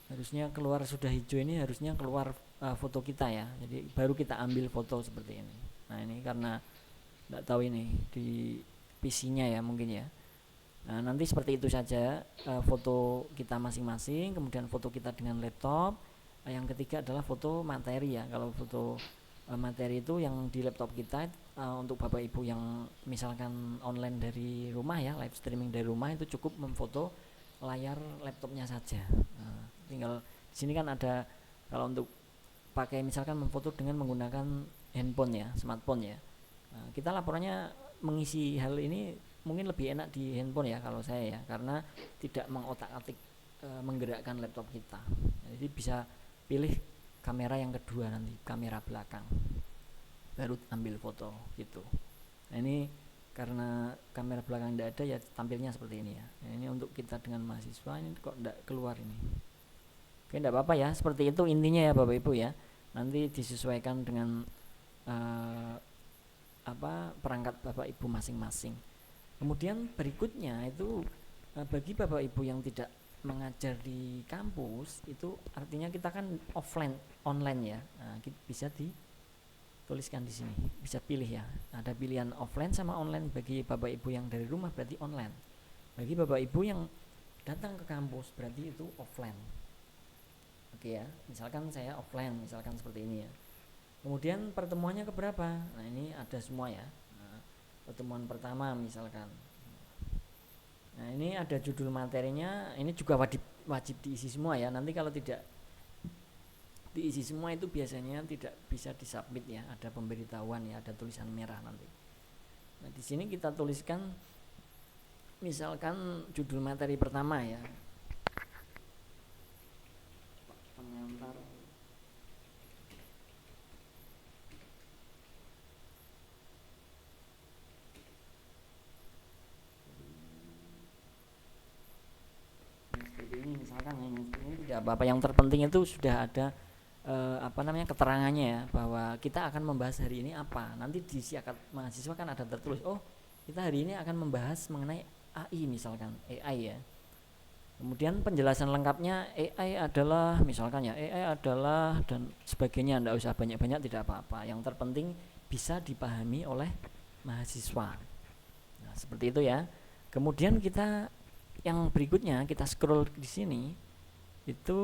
Harusnya keluar, sudah hijau ini harusnya keluar foto kita ya. Jadi baru kita ambil foto seperti ini. Nah, ini karena enggak tahu ini di PC-nya ya mungkin ya. Nah, nanti seperti itu saja foto kita masing-masing, kemudian foto kita dengan laptop. Yang ketiga adalah foto materi ya. Kalau foto materi itu yang di laptop kita untuk Bapak Ibu yang misalkan online dari rumah ya, live streaming dari rumah, itu cukup memfoto layar laptopnya saja. Tinggal di sini kan ada, kalau untuk pakai misalkan memfoto dengan menggunakan handphone ya, smartphone ya. Kita laporannya mengisi hal ini mungkin lebih enak di handphone ya kalau saya ya, karena tidak mengotak-atik menggerakkan laptop kita. Jadi bisa pilih kamera yang kedua nanti, kamera belakang, baru ambil foto gitu. Nah ini karena kamera belakang tidak ada ya tampilnya seperti ini ya. Nah, ini untuk kita dengan mahasiswa ini kok tidak keluar ini. Oke, tidak apa-apa ya, seperti itu intinya ya Bapak Ibu ya. Nanti disesuaikan dengan perangkat Bapak Ibu masing-masing. Kemudian berikutnya itu bagi Bapak Ibu yang tidak mengajar di kampus, itu artinya kita kan offline, online ya. Nah, bisa dituliskan di sini, bisa pilih ya. Ada pilihan offline sama online. Bagi Bapak Ibu yang dari rumah berarti online. Bagi Bapak Ibu yang datang ke kampus berarti itu offline. Oke ya, misalkan saya offline, misalkan seperti ini ya. Kemudian pertemuannya keberapa? Nah ini ada semua ya. Nah, pertemuan pertama misalkan. Nah ini ada judul materinya. Ini juga wajib diisi semua ya. Nanti kalau tidak diisi semua itu biasanya tidak bisa disubmit ya. Ada pemberitahuan ya, ada tulisan merah nanti. Nah di sini kita tuliskan misalkan judul materi pertama ya. Pengantar seperti ini misalkan ya, ini tidak apa-apa, yang terpenting itu sudah ada keterangannya ya, bahwa kita akan membahas hari ini apa. Nanti di siakat mahasiswa kan ada tertulis, oh kita hari ini akan membahas mengenai AI misalkan, AI ya. Kemudian penjelasan lengkapnya, AI adalah misalkan ya, AI adalah dan sebagainya, tidak usah banyak-banyak, tidak apa-apa. Yang terpenting bisa dipahami oleh mahasiswa. Nah seperti itu ya. Kemudian kita yang berikutnya kita scroll di sini itu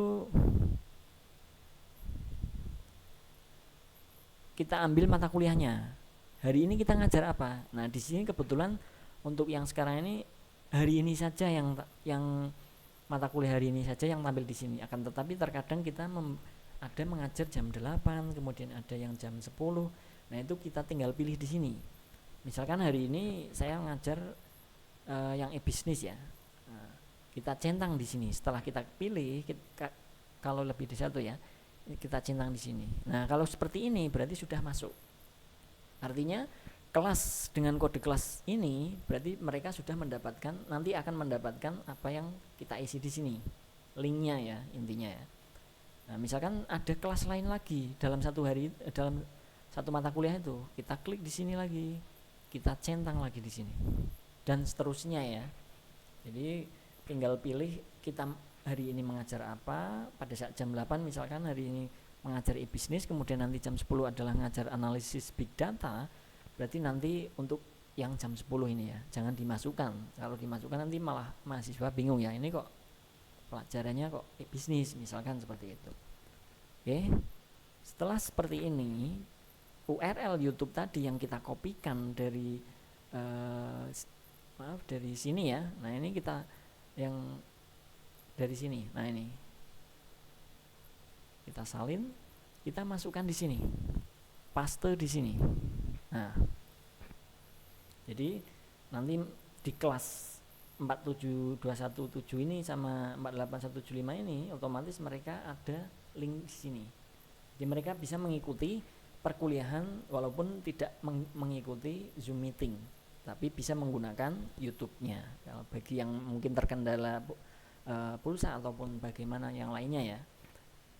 kita ambil mata kuliahnya. Hari ini kita ngajar apa? Nah di sini kebetulan untuk yang sekarang ini hari ini saja yang mata kuliah hari ini saja yang tampil di sini. Akan tetapi terkadang kita ada mengajar jam 8, kemudian ada yang jam 10. Nah itu kita tinggal pilih di sini. Misalkan hari ini saya ngajar yang e-bisnis ya. Kita centang di sini. Setelah kita pilih, kalau lebih dari satu ya, kita centang di sini. Nah kalau seperti ini berarti sudah masuk. Artinya kelas dengan kode kelas ini berarti mereka sudah mendapatkan, nanti akan mendapatkan apa yang kita isi di sini, linknya ya intinya ya. Nah misalkan ada kelas lain lagi dalam satu hari, dalam satu mata kuliah itu, kita klik di sini lagi, kita centang lagi di sini, dan seterusnya ya. Jadi tinggal pilih kita hari ini mengajar apa. Pada saat jam 8 misalkan hari ini mengajar e-bisnis, kemudian nanti jam 10 adalah mengajar analisis big data. Berarti nanti untuk yang jam 10 ini ya jangan dimasukkan. Kalau dimasukkan nanti malah mahasiswa bingung ya, ini kok pelajarannya kok e-bisnis misalkan seperti itu. Oke. Setelah seperti ini, URL YouTube tadi yang kita kopikan dari dari sini ya. Nah ini kita yang dari sini. Nah ini kita salin, kita masukkan di sini, paste di sini. Nah jadi nanti di kelas 47217 ini sama 48175 ini otomatis mereka ada link di sini. Jadi mereka bisa mengikuti perkuliahan walaupun tidak mengikuti Zoom meeting, tapi bisa menggunakan YouTube-nya. Kalau bagi yang mungkin terkendala pulsa ataupun bagaimana yang lainnya ya.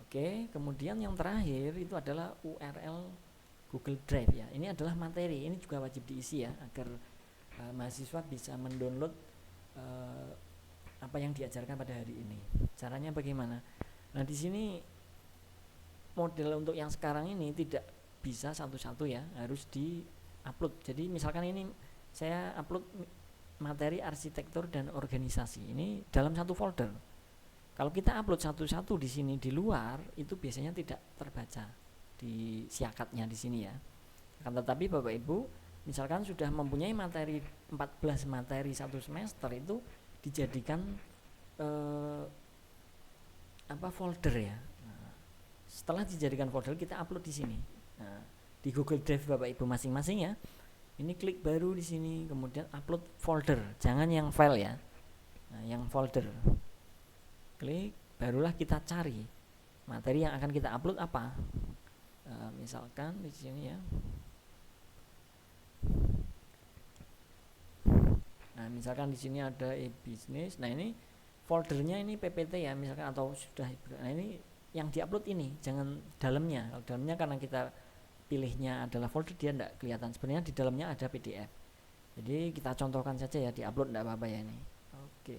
Oke, kemudian yang terakhir itu adalah URL Google Drive ya. Ini adalah materi, ini juga wajib diisi ya agar mahasiswa bisa mendownload apa yang diajarkan pada hari ini. Caranya bagaimana? Nah, di sini model untuk yang sekarang ini tidak bisa satu-satu ya, harus di-upload. Jadi misalkan ini saya upload materi arsitektur dan organisasi. Ini dalam satu folder. Kalau kita upload satu-satu di sini di luar, itu biasanya tidak terbaca di siakatnya di sini ya. Akan tetapi Bapak Ibu, misalkan sudah mempunyai materi 14 materi satu semester, itu dijadikan folder ya. Nah, setelah dijadikan folder kita upload di sini. Nah, di Google Drive Bapak Ibu masing-masing ya. Ini klik baru di sini, kemudian upload folder, jangan yang file ya. Nah, yang folder. Klik, barulah kita cari materi yang akan kita upload apa. Misalkan di sini ya. Nah, misalkan di sini ada e-business. Nah, ini foldernya ini PPT ya, misalkan, atau sudah. Nah, ini yang diupload ini, jangan dalamnya. Kalau dalamnya karena kita pilihnya adalah folder, dia tidak kelihatan. Sebenarnya di dalamnya ada PDF. Jadi kita contohkan saja ya, diupload tidak apa-apa ya ini. Oke.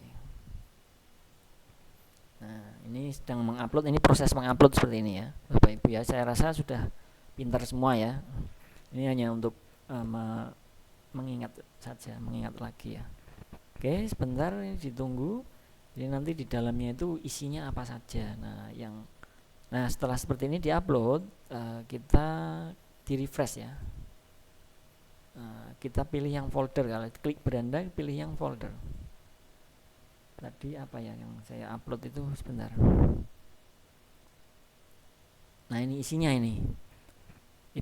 Nah, ini sedang mengupload, ini proses mengupload seperti ini ya, Bapak Ibu ya. Saya rasa sudah pintar semua ya. Ini hanya untuk mengingat saja, mengingat lagi ya. Oke, sebentar ini ditunggu. Jadi nanti di dalamnya itu isinya apa saja. Nah, setelah seperti ini diupload, kita di refresh ya. Kita pilih yang folder, kalau klik beranda pilih yang folder. Tadi apa ya yang saya upload itu, sebentar. Nah, ini isinya ini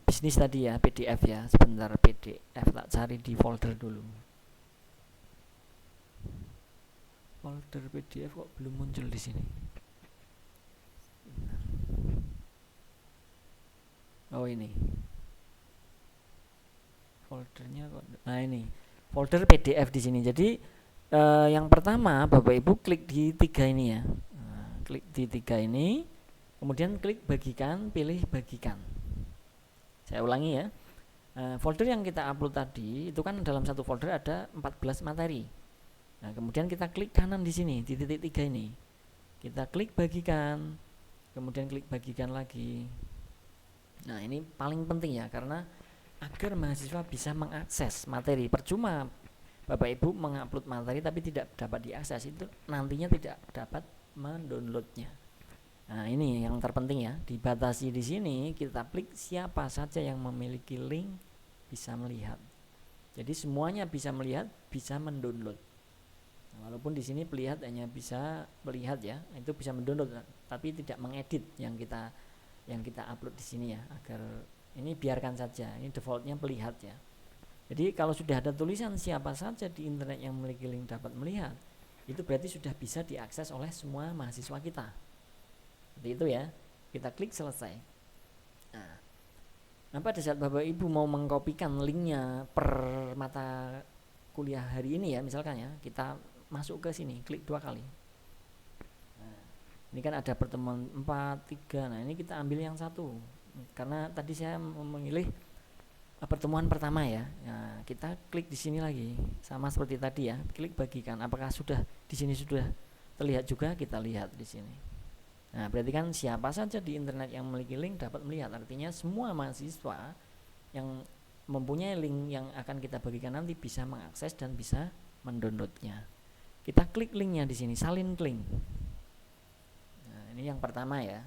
bisnis tadi ya, PDF ya. Sebentar, PDF tak cari di folder dulu. Folder PDF kok belum muncul di sini. Oh, ini foldernya kok. Nah, ini folder PDF di sini. Jadi yang pertama Bapak Ibu klik di 3 ini ya. Klik di 3 ini, kemudian klik bagikan, pilih bagikan. Saya ulangi ya. Folder yang kita upload tadi itu kan dalam satu folder ada 14 materi. Nah, kemudian kita klik kanan di sini di titik 3 ini. Kita klik bagikan, kemudian klik bagikan lagi. Nah, ini paling penting ya, karena agar mahasiswa bisa mengakses materi. Percuma Bapak Ibu mengupload materi tapi tidak dapat diakses, itu nantinya tidak dapat mendownloadnya. Nah, ini yang terpenting ya, dibatasi di sini. Kita klik siapa saja yang memiliki link bisa melihat. Jadi semuanya bisa melihat, bisa mendownload. Nah, walaupun di sini pelihat hanya bisa melihat ya, itu bisa mendownload, tapi tidak mengedit yang kita upload di sini ya. Agar ini biarkan saja, ini defaultnya pelihat ya. Jadi kalau sudah ada tulisan siapa saja di internet yang memiliki link dapat melihat, itu berarti sudah bisa diakses oleh semua mahasiswa kita. Seperti itu ya. Kita klik selesai. Nah, pada saat Bapak Ibu mau mengkopikan linknya per mata kuliah hari ini ya, misalkan ya, kita masuk ke sini, klik 2 kali. Nah, ini kan ada pertemuan 4, 3. Nah, ini kita ambil yang 1. Karena tadi saya memilih pertemuan pertama ya. Nah, kita klik di sini lagi, sama seperti tadi ya, klik bagikan. Apakah sudah di sini sudah terlihat juga? Kita lihat di sini. Nah, berarti kan siapa saja di internet yang memiliki link dapat melihat. Artinya semua mahasiswa yang mempunyai link yang akan kita bagikan nanti bisa mengakses dan bisa mendownloadnya. Kita klik linknya di sini, salin link. Nah, ini yang pertama ya,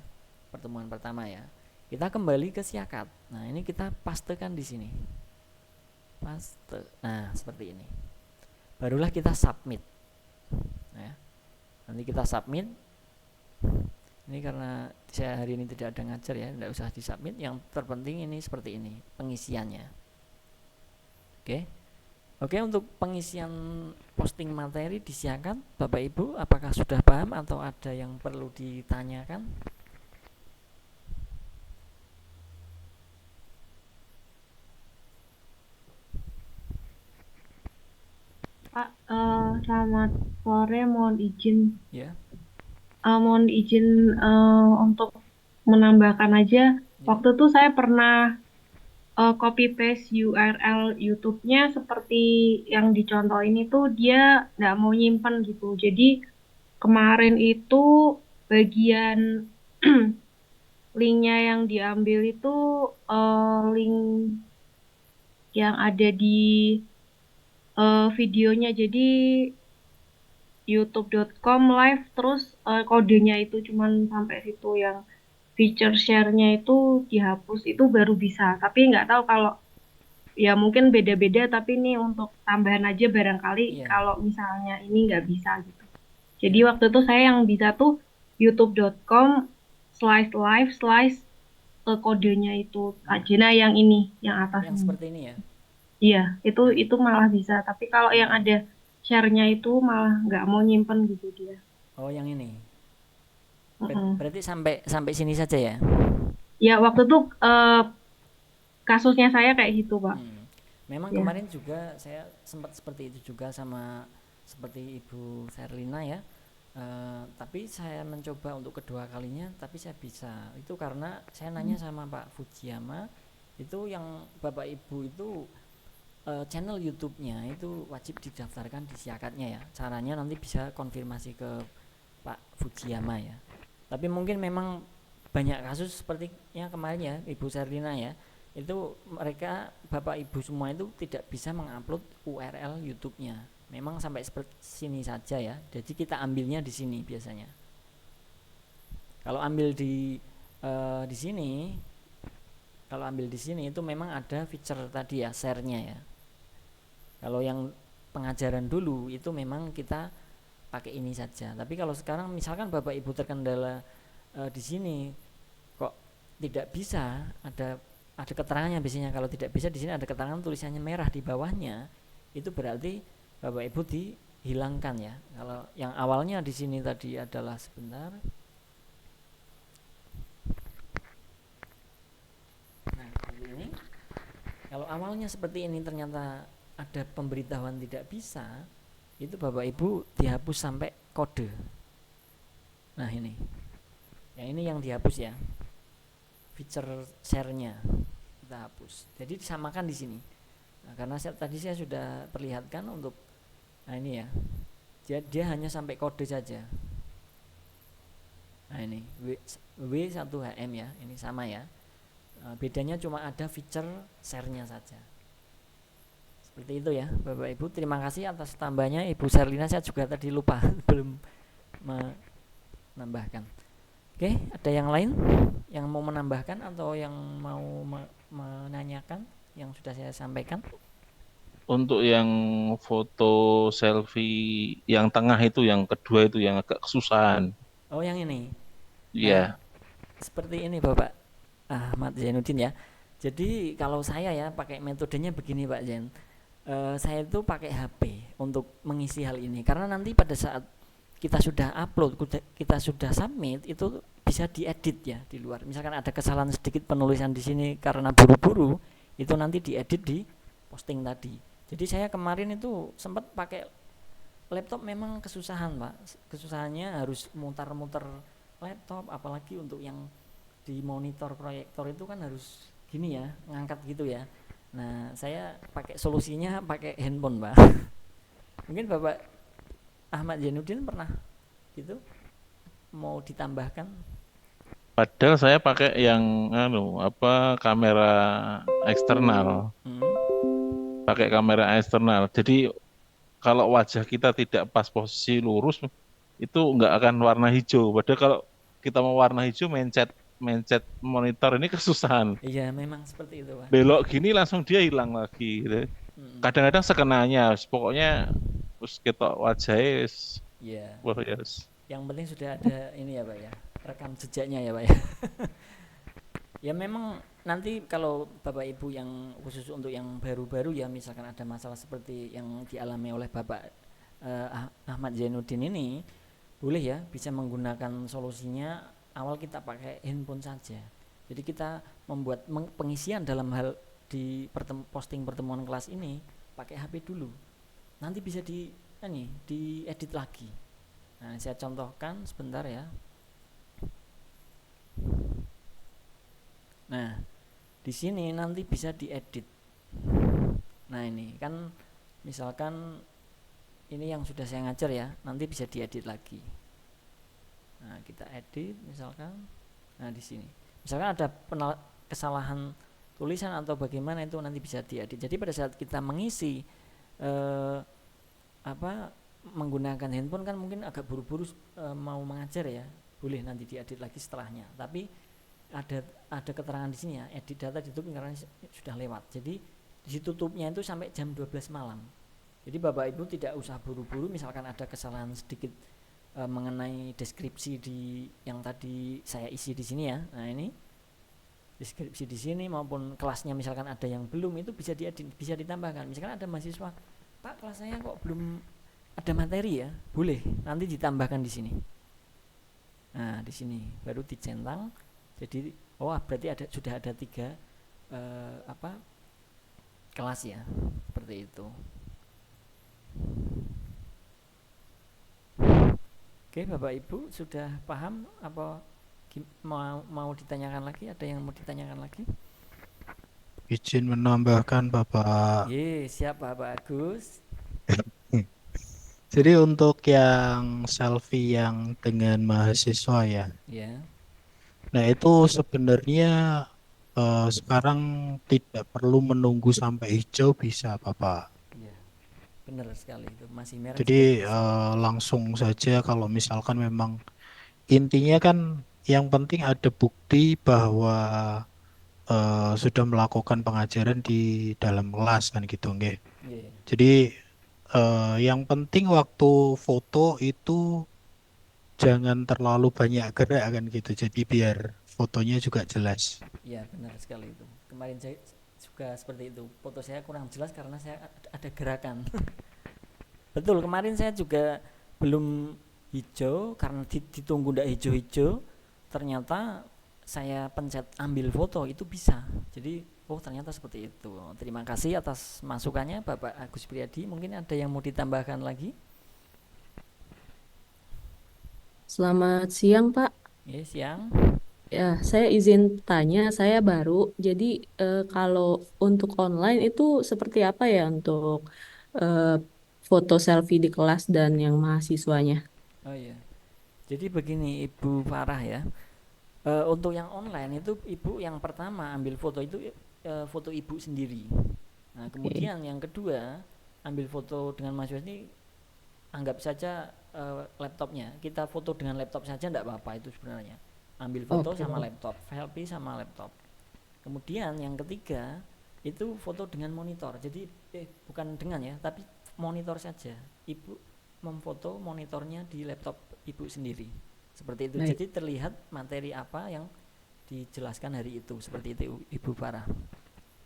pertemuan pertama ya. Kita kembali ke Siakat. Nah, ini kita pastekan di sini. Paste. Nah, seperti ini. Barulah kita submit. Nah, nanti kita submit. Ini karena saya hari ini tidak ada ngajar ya, tidak usah disubmit. Yang terpenting ini seperti ini pengisiannya. Oke, untuk pengisian posting materi di Siakat, Bapak Ibu apakah sudah paham atau ada yang perlu ditanyakan? Pak, selamat sore. Mohon izin, Ya. untuk menambahkan aja. Ya. Waktu itu saya pernah copy paste URL YouTube-nya seperti yang dicontohin itu, dia nggak mau nyimpen gitu. Jadi kemarin itu bagian linknya yang diambil itu link yang ada di videonya. Jadi youtube.com live, terus kodenya itu cuman sampai situ, yang feature share-nya itu dihapus, itu baru bisa. Tapi nggak tahu kalau ya mungkin beda-beda, tapi ini untuk tambahan aja barangkali kalau misalnya ini nggak bisa gitu. Jadi waktu itu saya yang bisa tuh youtube.com/live/ kodenya itu aja. Nah, yang ini, yang atas yang ini. seperti ini ya. Iya, Nah, itu malah bisa. Tapi kalau yang mm, ada share-nya itu malah nggak mau nyimpen gitu dia. oh yang ini. Mm-mm. Berarti sampai sampai sini saja ya. Ya, waktu itu kasusnya saya kayak gitu, Pak. Hmm. Memang Ya. kemarin juga saya sempat seperti itu juga sama seperti Ibu Serlina ya. Tapi saya mencoba untuk kedua kalinya, tapi saya bisa. Itu karena saya nanya sama Pak Fujiyama, itu yang Bapak Ibu itu channel YouTube-nya itu wajib didaftarkan di siakatnya ya. Caranya nanti bisa konfirmasi ke Pak Fujiyama ya. Tapi mungkin memang banyak kasus seperti yang kemarin ya Ibu Serlina ya, itu mereka Bapak Ibu semua itu tidak bisa mengupload URL YouTube-nya. Memang sampai seperti sini saja ya. Jadi kita ambilnya di sini biasanya. Kalau ambil di sini, kalau ambil di sini itu memang ada feature tadi ya, share-nya ya. Kalau yang pengajaran dulu itu memang kita pakai ini saja. Tapi kalau sekarang misalkan Bapak Ibu terkendala di sini kok tidak bisa, ada keterangannya biasanya. Kalau tidak bisa di sini ada keterangan tulisannya merah di bawahnya, itu berarti Bapak Ibu dihilangkan ya. Kalau yang awalnya di sini tadi adalah sebentar. Nah, seperti ini. Kalau awalnya seperti ini ternyata ada pemberitahuan tidak bisa, itu Bapak Ibu dihapus sampai kode. Nah, ini. Yang ini yang dihapus ya. Feature share-nya kita hapus. Jadi disamakan di sini. Nah, karena tadi saya sudah perlihatkan untuk ini ya. Dia hanya sampai kode saja. Nah, ini W1HM ya. Ini sama ya. Bedanya cuma ada feature share-nya saja. Seperti itu ya Bapak Ibu. Terima kasih atas tambahnya Ibu Serlina. Saya juga tadi lupa belum menambahkan. Oke, ada yang lain yang mau menambahkan atau yang mau menanyakan yang sudah saya sampaikan? Untuk yang foto selfie yang tengah itu, yang kedua itu yang agak kesusahan. Oh, yang ini. Nah, Iya, seperti ini Bapak Ahmad Zainuddin ya. Jadi kalau saya ya pakai metodenya begini Pak Zain. Saya itu pakai HP untuk mengisi hal ini karena nanti pada saat kita sudah upload, kita sudah submit, itu bisa diedit ya di luar. Misalkan ada kesalahan sedikit penulisan di sini karena buru-buru, itu nanti diedit di posting tadi. Jadi saya kemarin itu sempat pakai laptop, memang kesusahan Pak. Kesusahannya harus mutar-muter laptop, apalagi untuk yang di monitor proyektor itu kan harus gini ya, ngangkat gitu ya. Nah, saya pakai solusinya pakai handphone Pak. Mungkin Bapak Ahmad Zainuddin pernah gitu, mau ditambahkan? padahal saya pakai yang kamera eksternal, Hmm. pakai kamera eksternal. Jadi kalau wajah kita tidak pas posisi lurus, itu nggak akan warna hijau. Padahal kalau kita mau warna hijau, mencet mencet monitor ini kesusahan. Iya, memang seperti itu Pak. Belok gini langsung dia hilang lagi gitu. Hmm. Kadang-kadang sekenanya, pokoknya terus kita wajahnya Iya. wah yes. Yang penting sudah ada ini ya Pak ya, rekam jejaknya ya Pak ya. Ya memang nanti kalau Bapak Ibu yang khusus untuk yang baru-baru ya, misalkan ada masalah seperti yang dialami oleh Bapak Ahmad Zainuddin ini, boleh ya bisa menggunakan solusinya awal kita pakai handphone saja. Jadi kita membuat pengisian dalam hal di posting pertemuan kelas ini pakai HP dulu. Nanti bisa diedit lagi. Nah, saya contohkan sebentar ya. Nah, di sini nanti bisa diedit. Nah, ini kan misalkan ini yang sudah saya ngajar ya, nanti bisa diedit lagi. Nah, kita edit misalkan. Nah, di sini. Misalkan ada kesalahan tulisan atau bagaimana, itu nanti bisa diedit. Jadi pada saat kita mengisi menggunakan handphone kan mungkin agak buru-buru mau mengajar ya, boleh nanti diedit lagi setelahnya. Tapi ada keterangan di sini ya, edit data ditutup karena sudah lewat. Jadi ditutupnya itu sampai jam 12 malam. Jadi Bapak Ibu tidak usah buru-buru, misalkan ada kesalahan sedikit mengenai deskripsi di yang tadi saya isi di sini ya. Nah, ini deskripsi di sini maupun kelasnya misalkan ada yang belum, itu bisa ditambahkan. Misalkan ada mahasiswa, Pak kelas saya kok belum ada materi ya, boleh nanti ditambahkan di sini. Nah di sini baru dicentang, jadi berarti sudah ada 3 kelas ya, seperti itu. Oke Bapak Ibu sudah paham apa mau ditanyakan lagi? Ada yang mau ditanyakan lagi? Izin menambahkan Bapak. Siap Bapak Agus. Jadi untuk yang selfie yang dengan mahasiswa ya. Ya. Nah itu sebenarnya sekarang tidak perlu menunggu sampai hijau bisa Bapak. Ya, benar sekali itu. Masih merah juga Jadi bisa. langsung saja kalau misalkan memang intinya kan yang penting ada bukti bahwa sudah melakukan pengajaran di dalam kelas kan gitu nggih. Iya. Jadi yang penting waktu foto itu jangan terlalu banyak gerak kan gitu. Jadi biar fotonya juga jelas. Iya, benar sekali itu. Kemarin saya juga seperti itu. Foto saya kurang jelas karena saya ada gerakan. Betul, kemarin saya juga belum hijau karena ditunggu ndak hijau-hijau. Ternyata saya pencet ambil foto itu bisa. Jadi ternyata seperti itu. Terima kasih atas masukannya Bapak Agus Priyadi. Mungkin ada yang mau ditambahkan lagi? Selamat siang, Pak. Ya, siang. Ya, saya izin tanya, saya baru. Jadi, kalau untuk online itu seperti apa ya untuk eh, foto selfie di kelas dan yang mahasiswanya? Oh iya. Jadi begini Ibu Farah ya. Untuk yang online itu Ibu yang pertama ambil foto itu foto Ibu sendiri. Nah, kemudian yang kedua ambil foto dengan mahasiswa ini anggap saja laptopnya. Kita foto dengan laptop saja enggak apa-apa itu sebenarnya. Ambil foto sama laptop, selfie sama laptop. Kemudian yang ketiga itu foto dengan monitor. Jadi bukan dengan ya, tapi monitor saja. Ibu memfoto monitornya di laptop Ibu sendiri. Seperti itu. Baik. Jadi terlihat materi apa yang dijelaskan hari itu. Seperti itu Ibu Farah.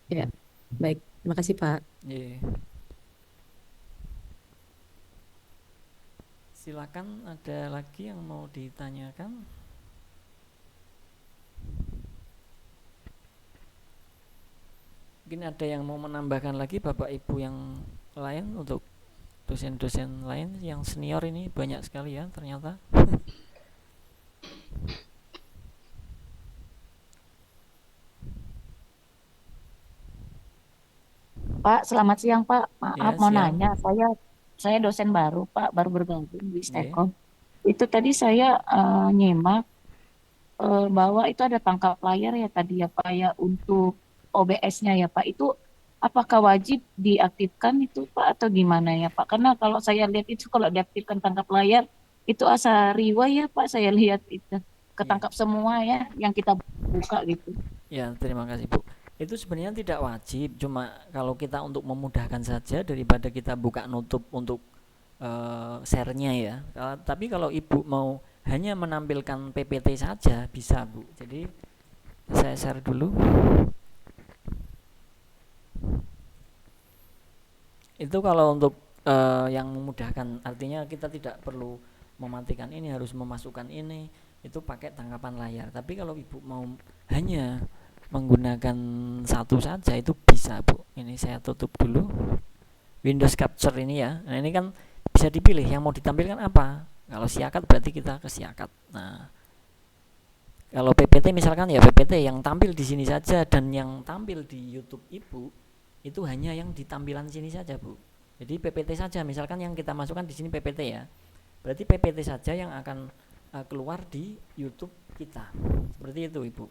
Ya, baik. Terima kasih, Pak. Yeah. Silakan, ada lagi yang mau ditanyakan? Mungkin ada yang mau menambahkan lagi Bapak Ibu yang lain untuk dosen-dosen lain yang senior ini banyak sekali ya ternyata. Pak, selamat siang Pak. Maaf Ya, mau siang. nanya, saya dosen baru Pak, baru bergabung di Oke. Stekom. Itu tadi saya nyimak bahwa itu ada tangkap layar ya tadi ya Pak ya untuk OBS-nya ya Pak. Itu apakah wajib diaktifkan itu Pak atau gimana ya Pak? Karena kalau saya lihat itu kalau diaktifkan tangkap layar itu asa riwa ya Pak, saya lihat itu ketangkap semua ya yang kita buka gitu. Ya, terima kasih Bu. Itu sebenarnya tidak wajib, cuma kalau kita untuk memudahkan saja daripada kita buka nutup untuk share-nya ya. Tapi kalau Ibu mau hanya menampilkan PPT saja bisa Bu. Jadi saya share dulu. Itu kalau untuk yang memudahkan, artinya kita tidak perlu mematikan ini, harus memasukkan ini, itu pakai tangkapan layar. Tapi kalau Ibu mau hanya menggunakan satu saja itu bisa Bu. Ini saya tutup dulu Windows Capture ini ya. Nah ini kan bisa dipilih yang mau ditampilkan apa. Kalau siakat berarti kita ke siakat. Nah kalau PPT misalkan ya PPT yang tampil di sini saja, dan yang tampil di YouTube Ibu itu hanya yang di tampilan sini saja Bu. Jadi PPT saja, misalkan yang kita masukkan di sini PPT ya, berarti PPT saja yang akan keluar di YouTube kita. Seperti itu Ibu.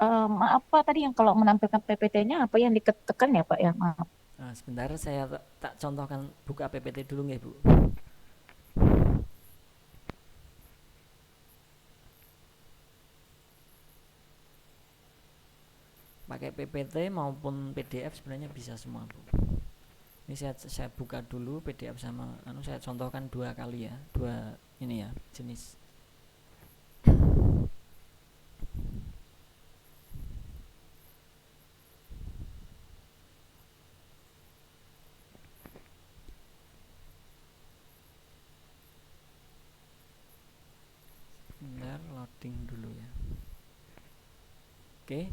Maaf Pak, tadi yang kalau menampilkan PPT-nya apa yang ditekan ya Pak ya? Maaf. Nah, sebentar saya tak contohkan, buka PPT dulu nggih Bu. Pakai PPT maupun PDF sebenarnya bisa semua Bu. Ini saya buka dulu PDF sama saya contohkan 2 kali ya, 2 ini ya jenis. Oke.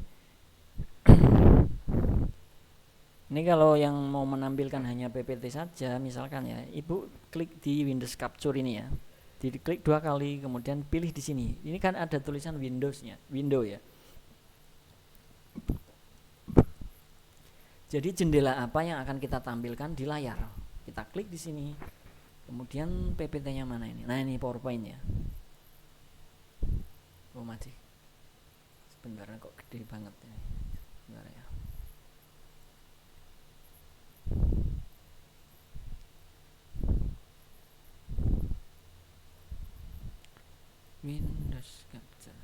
Ini kalau yang mau menampilkan hanya PPT saja, misalkan ya, Ibu klik di Windows Capture ini ya. Diklik 2 kali, kemudian pilih di sini. Ini kan ada tulisan Windowsnya, window ya. Jadi jendela apa yang akan kita tampilkan di layar? Kita klik di sini. Kemudian PPT-nya mana ini? Nah, ini PowerPoint ya. Oh, masih. Sebentar kok gede banget ini. Sebentar ya. Windows Capture.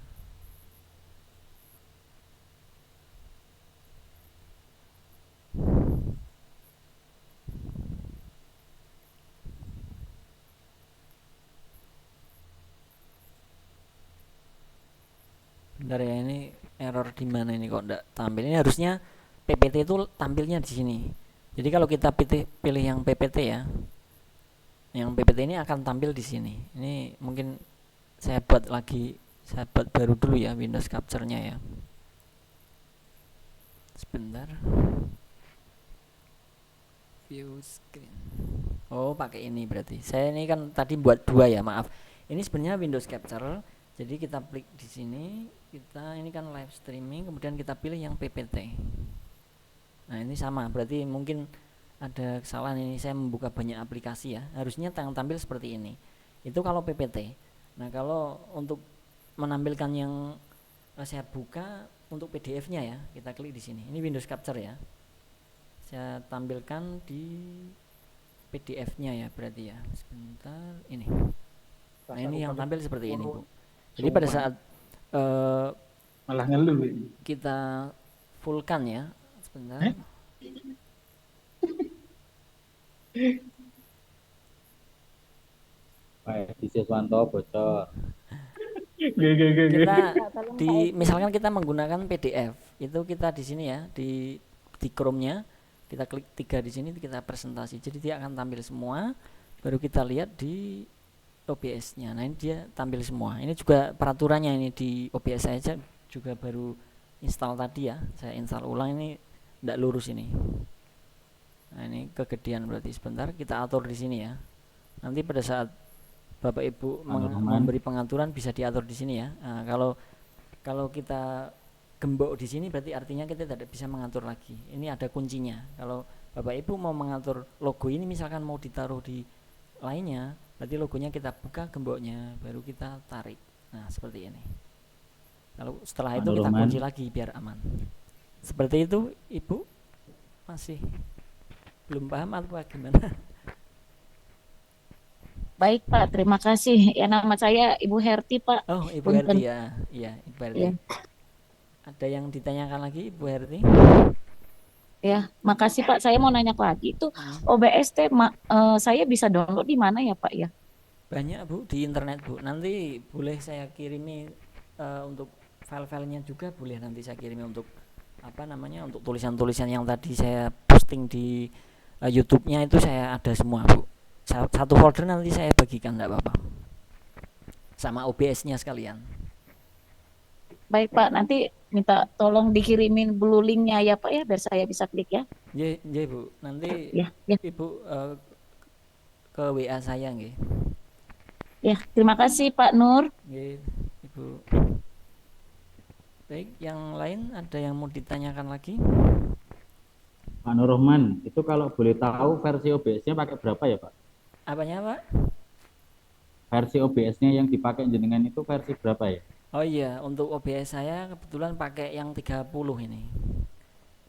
Bentar ya, ini error di mana ini kok enggak tampil. Ini harusnya PPT itu tampilnya di sini. Jadi kalau kita pilih yang PPT ya, yang PPT ini akan tampil di sini. Ini mungkin saya buat baru dulu ya Windows Capture-nya ya. Sebentar. View screen. Oh, pakai ini berarti. Saya ini kan tadi buat 2 ya, maaf. Ini sebenarnya Windows Capture. Jadi kita klik di sini, kita ini kan live streaming, kemudian kita pilih yang PPT. Nah, ini sama, berarti mungkin ada kesalahan ini, saya membuka banyak aplikasi ya. Harusnya tampil seperti ini. Itu kalau PPT. Nah, kalau untuk menampilkan yang saya buka untuk PDF-nya ya, kita klik di sini. Ini Windows Capture ya. Saya tampilkan di PDF-nya ya, berarti ya. Sebentar, ini. Nah, ini yang tampil seperti ini, Bu. Jadi pada saat Malah ngeluh ini. kita fullkan ya, sebentar. Pak Edi Siswanto bocor. Kita misalkan kita menggunakan PDF, itu kita di sini ya, di Chrome-nya kita klik 3 di sini, kita presentasi. Jadi dia akan tampil semua, baru kita lihat di OBS-nya. Nah, ini dia tampil semua. Ini juga peraturannya ini di OBS saja juga baru install tadi ya. Saya install ulang, ini tidak lurus ini. Nah, ini kegedean berarti. Sebentar kita atur di sini ya. Nanti pada saat Bapak Ibu memberi pengaturan bisa diatur di sini ya. Nah, kalau kita gembok di sini berarti artinya kita tidak bisa mengatur lagi. Ini ada kuncinya. Kalau Bapak Ibu mau mengatur logo ini misalkan mau ditaruh di lainnya, berarti logonya kita buka gemboknya, baru kita tarik. Nah, seperti ini. Lalu setelah itu kita kunci lagi biar aman. Seperti itu, Ibu masih belum paham atau gimana? Baik Pak, terima kasih. Ya, nama saya Ibu Herti Pak. Oh, Ibu Herti ya. Iya, Ibu Herti. Ya. Ada yang ditanyakan lagi, Ibu Herti? Ya, makasih Pak. Saya mau nanya lagi itu OBS saya bisa download di mana ya Pak ya? Banyak Bu, di internet Bu. Nanti boleh saya kirimi untuk file-filenya juga boleh nanti saya kirimi untuk untuk tulisan-tulisan yang tadi saya posting di YouTube-nya itu saya ada semua Bu. Satu folder nanti saya bagikan, enggak apa-apa. Sama OBS-nya sekalian. Baik Pak, nanti minta tolong dikirimin blue link-nya ya Pak ya, biar saya bisa klik ya. Iya Bu, nanti ya. Ibu ke WA saya nggih. Ya, terima kasih Pak Nur. Nggih, Ibu. Baik, yang lain ada yang mau ditanyakan lagi? Pak Nur Rahman, itu kalau boleh tahu versi OBS-nya pakai berapa ya Pak? Apanya Pak? Versi OBS-nya yang dipakai jenengan itu versi berapa ya? Oh iya, untuk OBS saya kebetulan pakai yang 30 ini.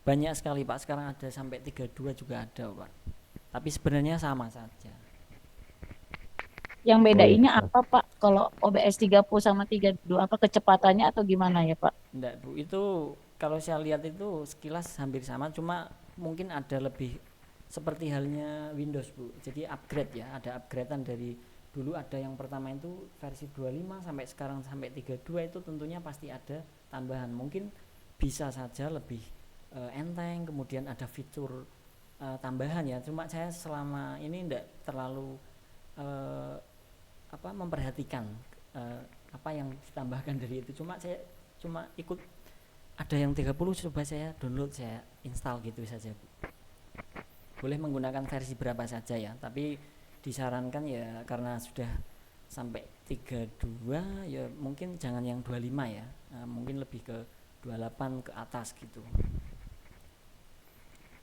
Banyak sekali Pak, sekarang ada sampai 32 juga ada Pak. Tapi sebenarnya sama saja. Yang bedainnya apa Pak? Kalau OBS 30 sama 32 apa kecepatannya atau gimana ya Pak? Enggak Bu, itu kalau saya lihat itu sekilas hampir sama, cuma mungkin ada lebih seperti halnya Windows Bu. Jadi upgrade ya, ada upgradean dari dulu ada yang pertama itu versi 25 sampai sekarang sampai 32 itu tentunya pasti ada tambahan. Mungkin bisa saja lebih enteng, kemudian ada fitur tambahan ya. Cuma saya selama ini enggak terlalu memperhatikan apa yang ditambahkan dari itu. Cuma saya ikut ada yang 30, coba saya download, saya install gitu saja, Bu. Boleh menggunakan versi berapa saja ya, tapi disarankan ya karena sudah sampai 32 ya mungkin jangan yang 25 ya, mungkin lebih ke 28 ke atas gitu.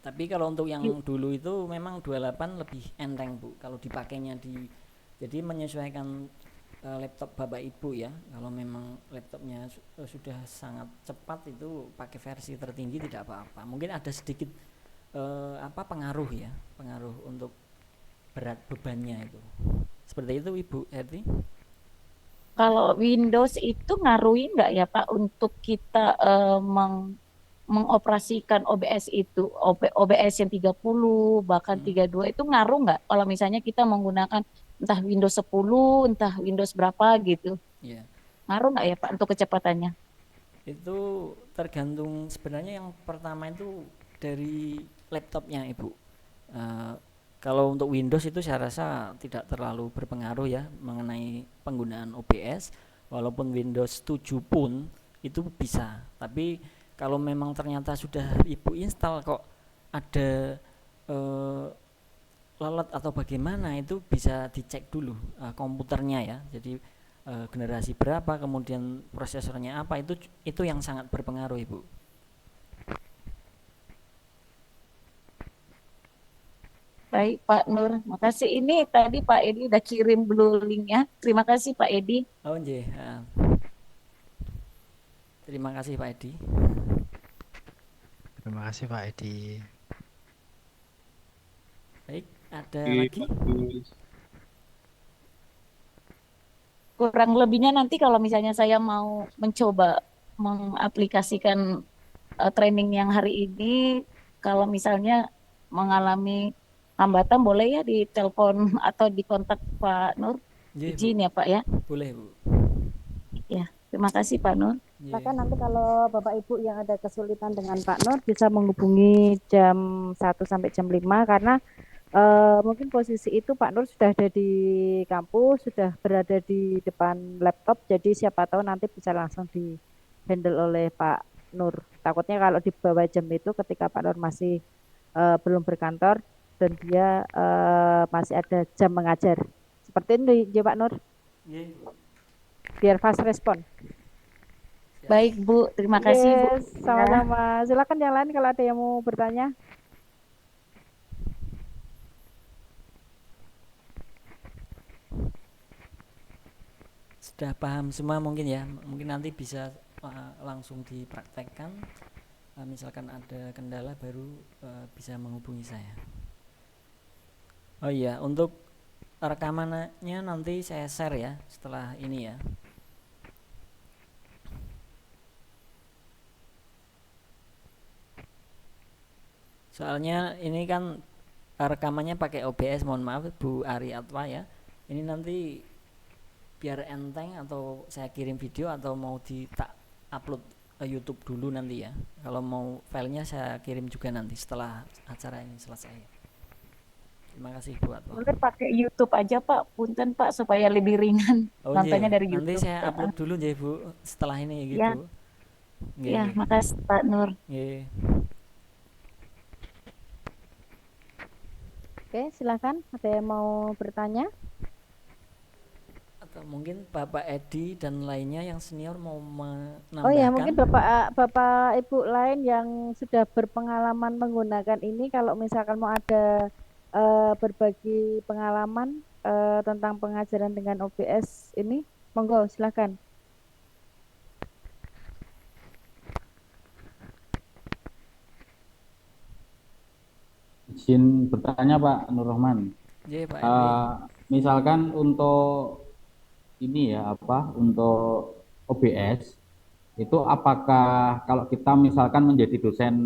Tapi kalau untuk yang dulu itu memang 28 lebih enteng, Bu, kalau dipakainya jadi menyesuaikan laptop Bapak Ibu ya. Kalau memang laptopnya sudah sangat cepat itu pakai versi tertinggi tidak apa-apa. Mungkin ada sedikit pengaruh untuk berat bebannya itu. Seperti itu Ibu Herti. Kalau Windows itu ngaruhin nggak ya Pak untuk kita mengoperasikan OBS itu, OBS yang 30 bahkan 32 itu ngaruh nggak kalau misalnya kita menggunakan entah Windows 10, entah Windows berapa gitu. Iya. Ngaruh nggak ya Pak untuk kecepatannya? Itu tergantung, sebenarnya yang pertama itu dari laptopnya Ibu. Kalau untuk Windows itu saya rasa tidak terlalu berpengaruh ya mengenai penggunaan OBS, walaupun Windows 7 pun itu bisa. Tapi kalau memang ternyata sudah Ibu install kok ada lelet atau bagaimana, itu bisa dicek dulu komputernya ya. Jadi generasi berapa, kemudian prosesornya apa, itu yang sangat berpengaruh Ibu. Baik Pak Nur, makasih. Ini tadi Pak Edi udah kirim blue link-nya. Terima kasih Pak Edi. Oh nggih. Terima kasih Pak Edi. Terima kasih Pak Edi. Baik, ada Oke, lagi? bagus. Kurang lebihnya nanti kalau misalnya saya mau mencoba mengaplikasikan training yang hari ini, kalau misalnya mengalami hambatan boleh ya ditelepon atau dikontak Pak Nur. Nggih, Bu. Izin ya Pak ya. Boleh Bu. Ya, terima kasih Pak Nur. Silakan nanti kalau Bapak Ibu yang ada kesulitan dengan Pak Nur bisa menghubungi jam 1 sampai jam 5 karena mungkin posisi itu Pak Nur sudah ada di kampus, sudah berada di depan laptop, jadi siapa tahu nanti bisa langsung di handle oleh Pak Nur. Takutnya kalau di bawah jam itu ketika Pak Nur masih belum berkantor dan dia masih ada jam mengajar. Seperti itu ya Pak Nur. Nggih. Biar fast respon. Baik Bu, terima kasih Bu. Yes, sama-sama. Silakan yang lain kalau ada yang mau bertanya. Sudah paham semua mungkin ya. Mungkin nanti bisa langsung dipraktekkan. Misalkan ada kendala baru bisa menghubungi saya. Oh iya, untuk rekamannya nanti saya share ya setelah ini ya. Soalnya ini kan rekamannya pakai OBS, mohon maaf Bu Ari Atwa ya. Ini nanti biar enteng atau saya kirim video atau mau tak upload ke YouTube dulu nanti ya. Kalau mau filenya saya kirim juga nanti setelah acara ini selesai. Terima kasih Bu Atwa. Boleh pakai YouTube aja Pak, punten Pak supaya lebih ringan nontonnya dari YouTube. Nanti saya upload dulu ya Bu setelah ini gitu. Ya. Ya, makasih Pak Nur. Nggih. Oke, silakan. Ada yang mau bertanya? Atau mungkin Bapak Edi dan lainnya yang senior mau menambahkan. Oh ya, mungkin Bapak Ibu lain yang sudah berpengalaman menggunakan ini, kalau misalkan mau ada berbagi pengalaman tentang pengajaran dengan OBS ini, monggo silakan. Izin bertanya Pak Nur Rahman. Iya, Pak Edi. Misalkan untuk ini ya untuk OBS itu apakah kalau kita misalkan menjadi dosen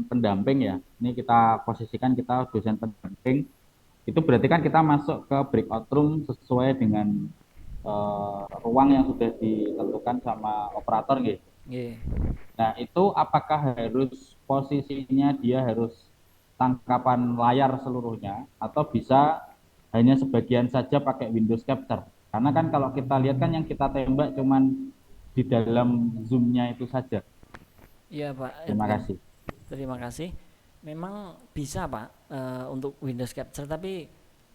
pendamping ya, ini kita posisikan kita dosen pendamping, itu berarti kan kita masuk ke breakout room sesuai dengan ruang yang sudah ditentukan sama operator gitu. Yeah. Nah itu apakah harus posisinya dia harus tangkapan layar seluruhnya atau bisa hanya sebagian saja pakai Windows Capture? Karena kan kalau kita lihat kan yang kita tembak cuman di dalam zoom-nya itu saja. Iya Pak Terima Edwin, kasih. terima kasih. Memang bisa Pak untuk Windows Capture, tapi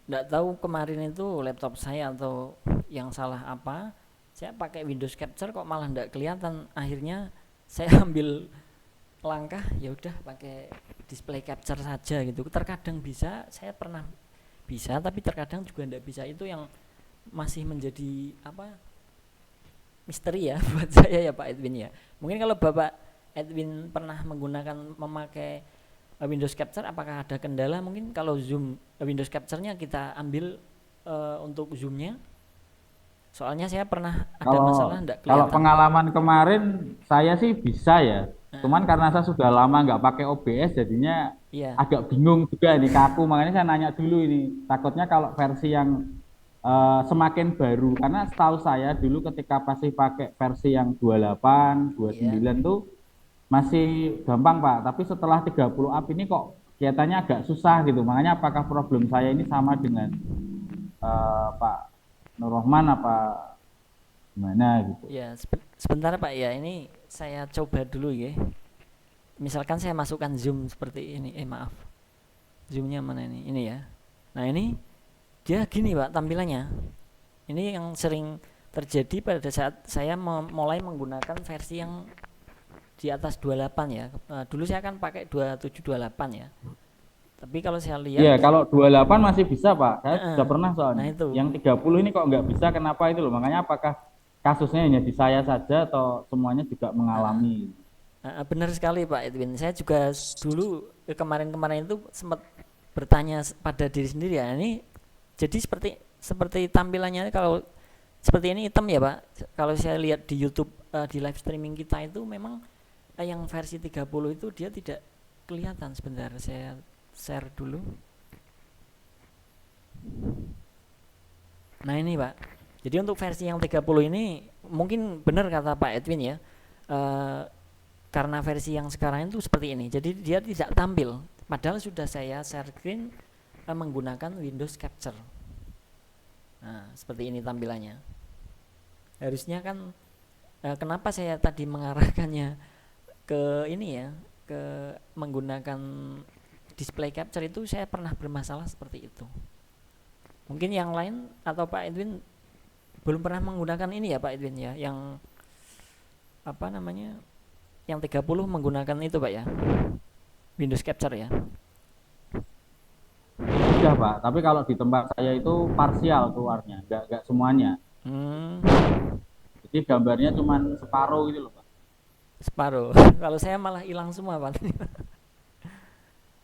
nggak tahu kemarin itu laptop saya atau yang salah apa. Saya pakai Windows Capture kok malah nggak kelihatan. Akhirnya saya ambil langkah ya udah pakai display capture saja gitu. Terkadang bisa, saya pernah bisa, tapi terkadang juga nggak bisa. Itu yang masih menjadi apa misteri ya buat saya ya Pak Edwin ya. Mungkin kalau Bapak Edwin pernah memakai Windows Capture, apakah ada kendala? Mungkin kalau zoom Windows Capture-nya kita ambil untuk zoomnya. Soalnya saya pernah ada masalah Kalau enggak kalau kelihatan. pengalaman kemarin saya sih bisa ya. Cuman Nah, karena saya sudah lama nggak pakai OBS jadinya iya, agak bingung juga ini kaku. Makanya saya nanya dulu ini. Takutnya kalau versi yang semakin baru, karena setahu saya dulu ketika pasti pakai versi yang 28, iya. 29 tuh masih gampang Pak. Tapi setelah 30 up ini kok kelihatannya agak susah gitu. Makanya apakah problem saya ini sama dengan Pak Nur Rohman apa gimana gitu. Ya, sebentar Pak ya. Ini saya coba dulu ya. Misalkan saya masukkan zoom seperti ini. Maaf. Zoomnya mana ini? Ini ya. Nah, ini dia gini Pak tampilannya. Ini yang sering terjadi pada saat saya mulai menggunakan versi yang di atas 28 ya. Dulu saya kan pakai 27 28 ya. Tapi kalau saya lihat Iya, kalau 28 masih bisa Pak. Saya sudah pernah nah soalnya. itu. Yang 30 ini kok nggak bisa, kenapa itu loh. Makanya apakah kasusnya hanya di saya saja atau semuanya juga mengalami? Benar sekali Pak Edwin. Saya juga dulu kemarin-kemarin itu sempat bertanya pada diri sendiri ya. Ini jadi seperti tampilannya kalau seperti ini hitam ya Pak. Kalau saya lihat di YouTube di live streaming kita itu memang yang versi 30 itu dia tidak kelihatan. Sebentar saya share dulu. Nah ini Pak. Jadi untuk versi yang 30 ini mungkin benar kata Pak Edwin ya. Karena versi yang sekarang itu seperti ini. Jadi dia tidak tampil. Padahal sudah saya share screen menggunakan Windows Capture. Nah, seperti ini tampilannya. Harusnya kan kenapa saya tadi mengarahkannya ke ini ya, ke menggunakan display capture itu saya pernah bermasalah seperti itu. Mungkin yang lain atau Pak Edwin belum pernah menggunakan ini ya Pak Edwin ya, yang apa namanya? Yang 30 menggunakan itu Pak ya. Windows Capture ya. Sudah Pak, tapi kalau di tempat saya itu parsial keluarnya, nggak semuanya. Jadi gambarnya cuma separuh gitu loh Pak. Separuh. Kalau saya malah hilang semua Pak.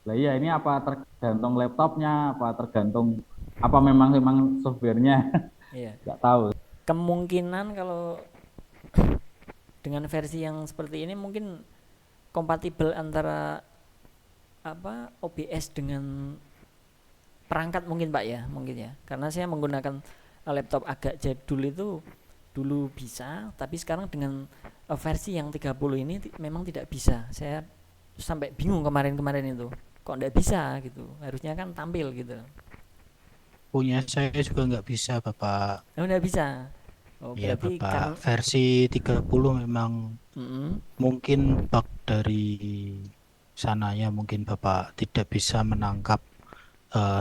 Lah iya, ini apa tergantung laptopnya, apa tergantung apa memang softwarenya? Iya. Nggak tahu. Kemungkinan kalau dengan versi yang seperti ini mungkin kompatibel antara apa OBS dengan perangkat mungkin Pak ya, mungkin ya. Karena saya menggunakan laptop agak jadul itu dulu bisa, tapi sekarang dengan versi yang 30 ini memang tidak bisa. Saya sampai bingung kemarin-kemarin itu. Kok enggak bisa gitu. Harusnya kan tampil gitu. Punya saya juga nggak bisa Bapak. Oh, enggak bisa. Oh, Ya berarti Bapak, versi 30 memang mungkin bug dari sananya, mungkin Bapak tidak bisa menangkap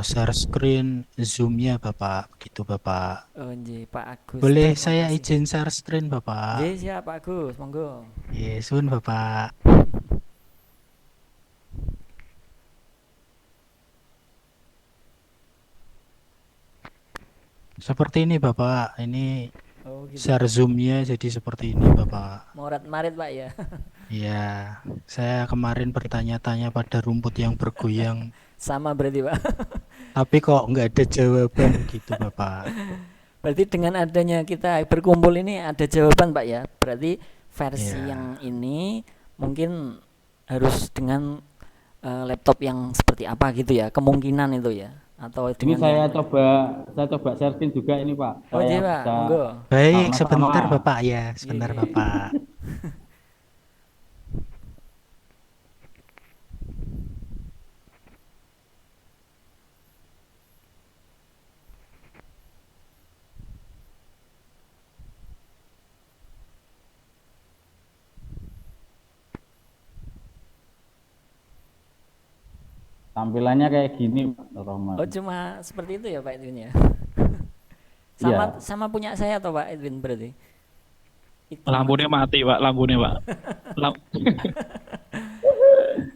share screen zoomnya Bapak, gitu Bapak. Oh nggih, Pak Agus. Boleh Terima saya kasih. izin share screen Bapak? Nggih, siap Pak Agus, monggo. Yesun Bapak. Seperti ini Bapak, ini Oh gitu. share zoomnya jadi seperti ini Bapak. Morat-marit Pak ya. Ya, saya kemarin bertanya-tanya pada rumput yang bergoyang, Sama berarti Pak. tapi kok nggak ada jawaban gitu Bapak. Berarti dengan adanya kita berkumpul ini ada jawaban Pak ya. Berarti versi Ya. yang ini mungkin harus dengan laptop yang seperti apa gitu ya. Kemungkinan itu ya. Atau Ini dengan saya yang coba share screen juga ini Pak. Oh Saya iya Pak, bisa monggo. Baik, sama-sama. sebentar Bapak ya, sebentar Iya. Bapak. tampilannya kayak gini Pak Nur Rahman. Oh, cuma seperti itu ya Pak Edwin ya. Iya. Sama punya saya atau Pak Edwin berarti? Hitam Lampunya aja. mati Pak, lampunya Pak.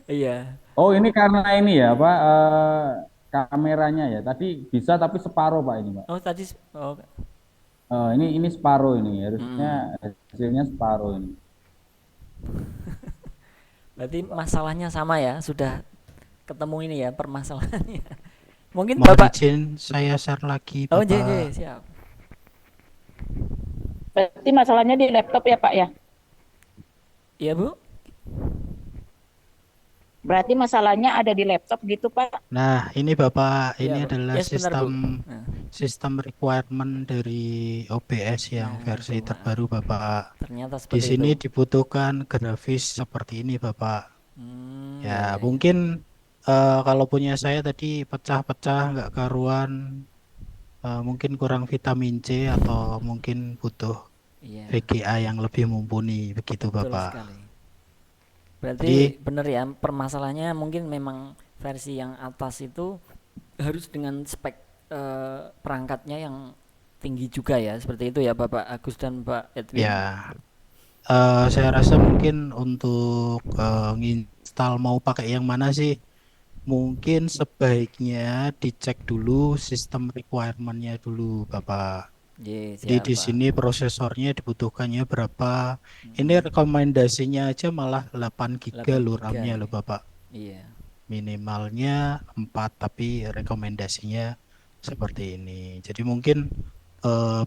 Iya. Oh ini karena ini ya Pak, kameranya ya. Tadi bisa tapi separuh Pak ini Pak. Oh, tadi Ini separuh ini, harusnya Mm. hasilnya separuh ini. Berarti masalahnya sama ya, sudah ketemu ini ya permasalahannya. Mungkin Mohon Bapak. izin saya share lagi Oh, Bapak. siap. Berarti masalahnya di laptop ya Pak ya? Iya Bu. Berarti masalahnya ada di laptop gitu Pak? Nah, ini Bapak, ini Iya, Bu. adalah Ya, sebentar, Bu. Nah, sistem requirement dari OBS yang versi tuh, terbaru Bapak. ternyata Di seperti sini itu. dibutuhkan grafis seperti ini Bapak. Ya. Ya, mungkin kalau punya saya tadi pecah-pecah nggak karuan, mungkin kurang vitamin C atau mungkin butuh Iya, VGA yang lebih mumpuni begitu betul Bapak. sekali. Berarti Jadi benar ya, permasalahannya mungkin memang versi yang atas itu harus dengan spek perangkatnya yang tinggi juga ya, seperti itu ya Bapak Agus dan Pak Edwin. ya, saya rasa mungkin untuk nginstal mau pakai yang mana sih? Mungkin sebaiknya dicek dulu sistem requirement-nya dulu Bapak. Jadi Siap di Pak. sini prosesornya dibutuhkannya berapa? Ini rekomendasinya aja malah 8 GB 8 loh giga RAM-nya nih. loh Bapak. Iya. Minimalnya 4 tapi rekomendasinya seperti ini. Jadi mungkin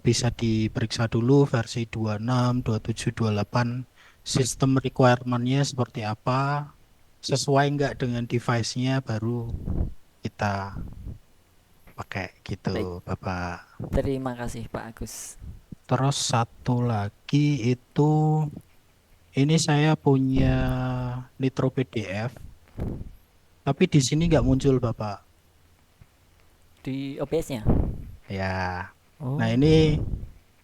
bisa diperiksa dulu versi 26, 27, 28 sistem requirement-nya seperti apa, sesuai nggak dengan device-nya baru kita pakai gitu Baik. Bapak. Terima kasih Pak Agus. Terus satu lagi itu ini saya punya Nitro PDF, tapi di sini nggak muncul Bapak. Di OBS-nya. Ya. Oh. Nah ini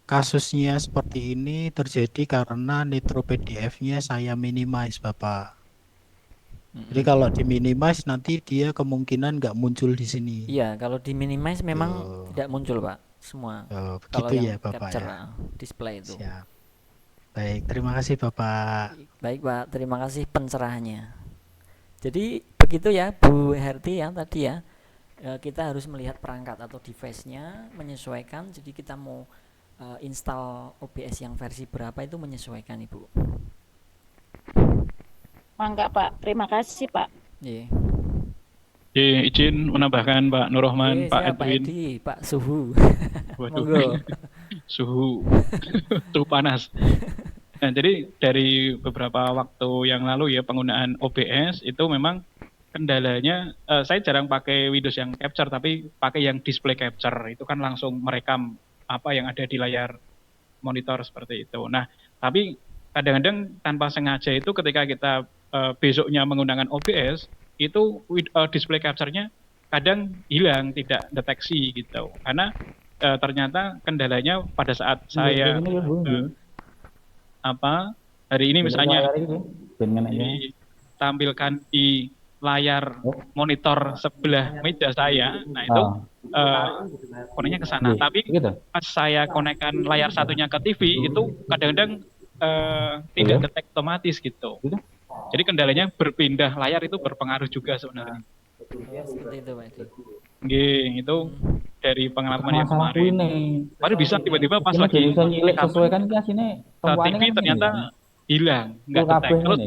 kasusnya seperti ini terjadi karena Nitro PDF-nya saya minimize Bapak. Jadi kalau di minimize nanti dia kemungkinan nggak muncul di sini. Iya, kalau di minimize memang tidak muncul Pak semua. Kalau Begitu yang ya Bapak capture ya. display itu. Siap. Baik, terima kasih Bapak. Baik Pak, terima kasih pencerahannya. Jadi begitu ya Bu Herti ya tadi ya. Kita harus melihat perangkat atau device-nya, menyesuaikan. Jadi kita mau install OBS yang versi berapa itu menyesuaikan Ibu. Mangga Pak, terima kasih Pak. Iya. Izin menambahkan Pak Nur Rahman, Pak Siap, Pak Edwin. Edi, Pak Suhu. Waduh, Monggo. suhu panas. Nah, jadi dari beberapa waktu yang lalu ya penggunaan OBS itu memang kendalanya, saya jarang pakai Windows yang capture, tapi pakai yang display capture. Itu kan langsung merekam apa yang ada di layar monitor seperti itu. Nah, tapi kadang-kadang tanpa sengaja itu ketika kita besoknya menggunakan OBS, itu display capture-nya kadang hilang, tidak deteksi gitu. Karena ternyata kendalanya pada saat saya hari ini misalnya ditampilkan di layar monitor sebelah meja saya, nah itu koneknya ke sana. Tapi pas saya konekkan layar satunya ke TV itu kadang-kadang tidak detek otomatis gitu. Jadi kendalanya berpindah layar itu berpengaruh juga sebenarnya. Seperti itu Pak Edi. Itu Dari pengalaman yang kemarin. Baru bisa tiba-tiba pas Ini lagi bisa nyilek rekaman sesuai kan sini ke TV ternyata hilang, nggak detek. Terus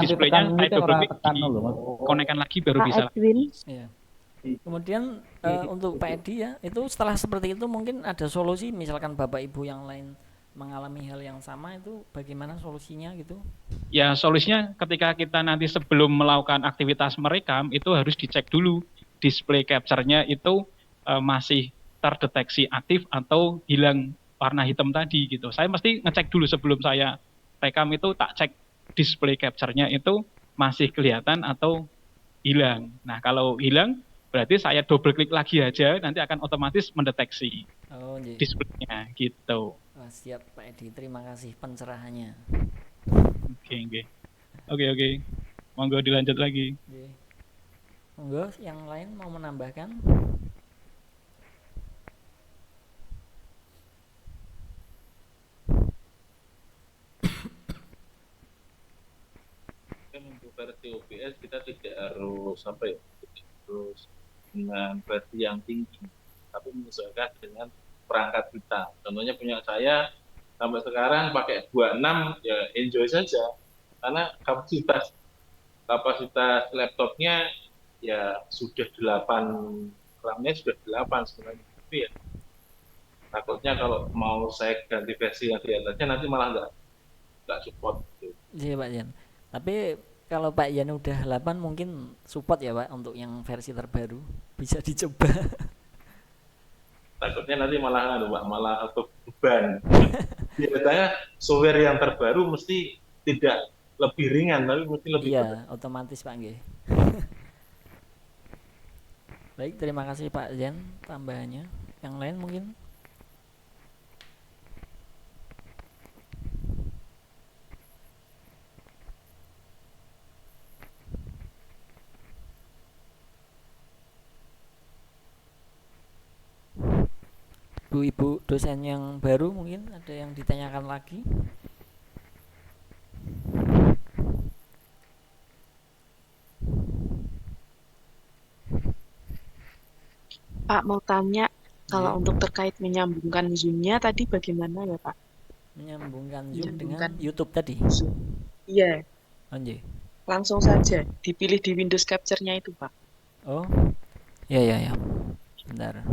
displaynya saya double click konekkan lagi baru bisa. Iya. Kemudian untuk Pak Edi ya, itu setelah seperti itu mungkin ada solusi, misalkan Bapak Ibu yang lain mengalami hal yang sama, itu bagaimana solusinya gitu? Ya solusinya ketika kita nanti sebelum melakukan aktivitas merekam itu harus dicek dulu display capture-nya itu masih terdeteksi aktif atau hilang warna hitam tadi gitu. Saya mesti ngecek dulu sebelum saya rekam itu, tak cek display capture-nya itu masih kelihatan atau hilang. Nah kalau hilang berarti saya double klik lagi aja, nanti akan otomatis mendeteksi display-nya gitu. Siap Pak Edi, terima kasih pencerahannya. Oke. Monggo dilanjut lagi. Monggo, yang lain mau menambahkan? Kan untuk versi OBS kita tidak harus tidak harus dengan versi yang tinggi, tapi menyesuaikan dengan perangkat kita. Contohnya punya saya sampai sekarang pakai 26, ya enjoy saja, karena kapasitas laptopnya ya sudah 8, RAM-nya sudah 8 sebenarnya. Tapi ya takutnya kalau mau saya ganti versi yang di atasnya nanti malah nggak support gitu. Iya Pak Jan. Tapi kalau Pak Jan udah 8 mungkin support ya Pak untuk yang versi terbaru. Bisa dicoba. Takutnya nanti malah beban. Biasanya software yang terbaru mesti tidak lebih ringan, tapi mesti lebih beban. Iya, otomatis Pak nggih. Baik, terima kasih Pak Jan tambahannya. Yang lain mungkin? Bu-ibu dosen yang baru mungkin ada yang ditanyakan lagi? Pak, mau tanya, kalau Iya. untuk terkait menyambungkan Zoom-nya tadi bagaimana ya, Pak? Menyambungkan Zoom dengan Menyambungkan YouTube tadi. Zoom. Iya, Anjir. langsung saja dipilih di Windows Capture-nya itu, Pak. Oh. Ya ya ya. Bentar.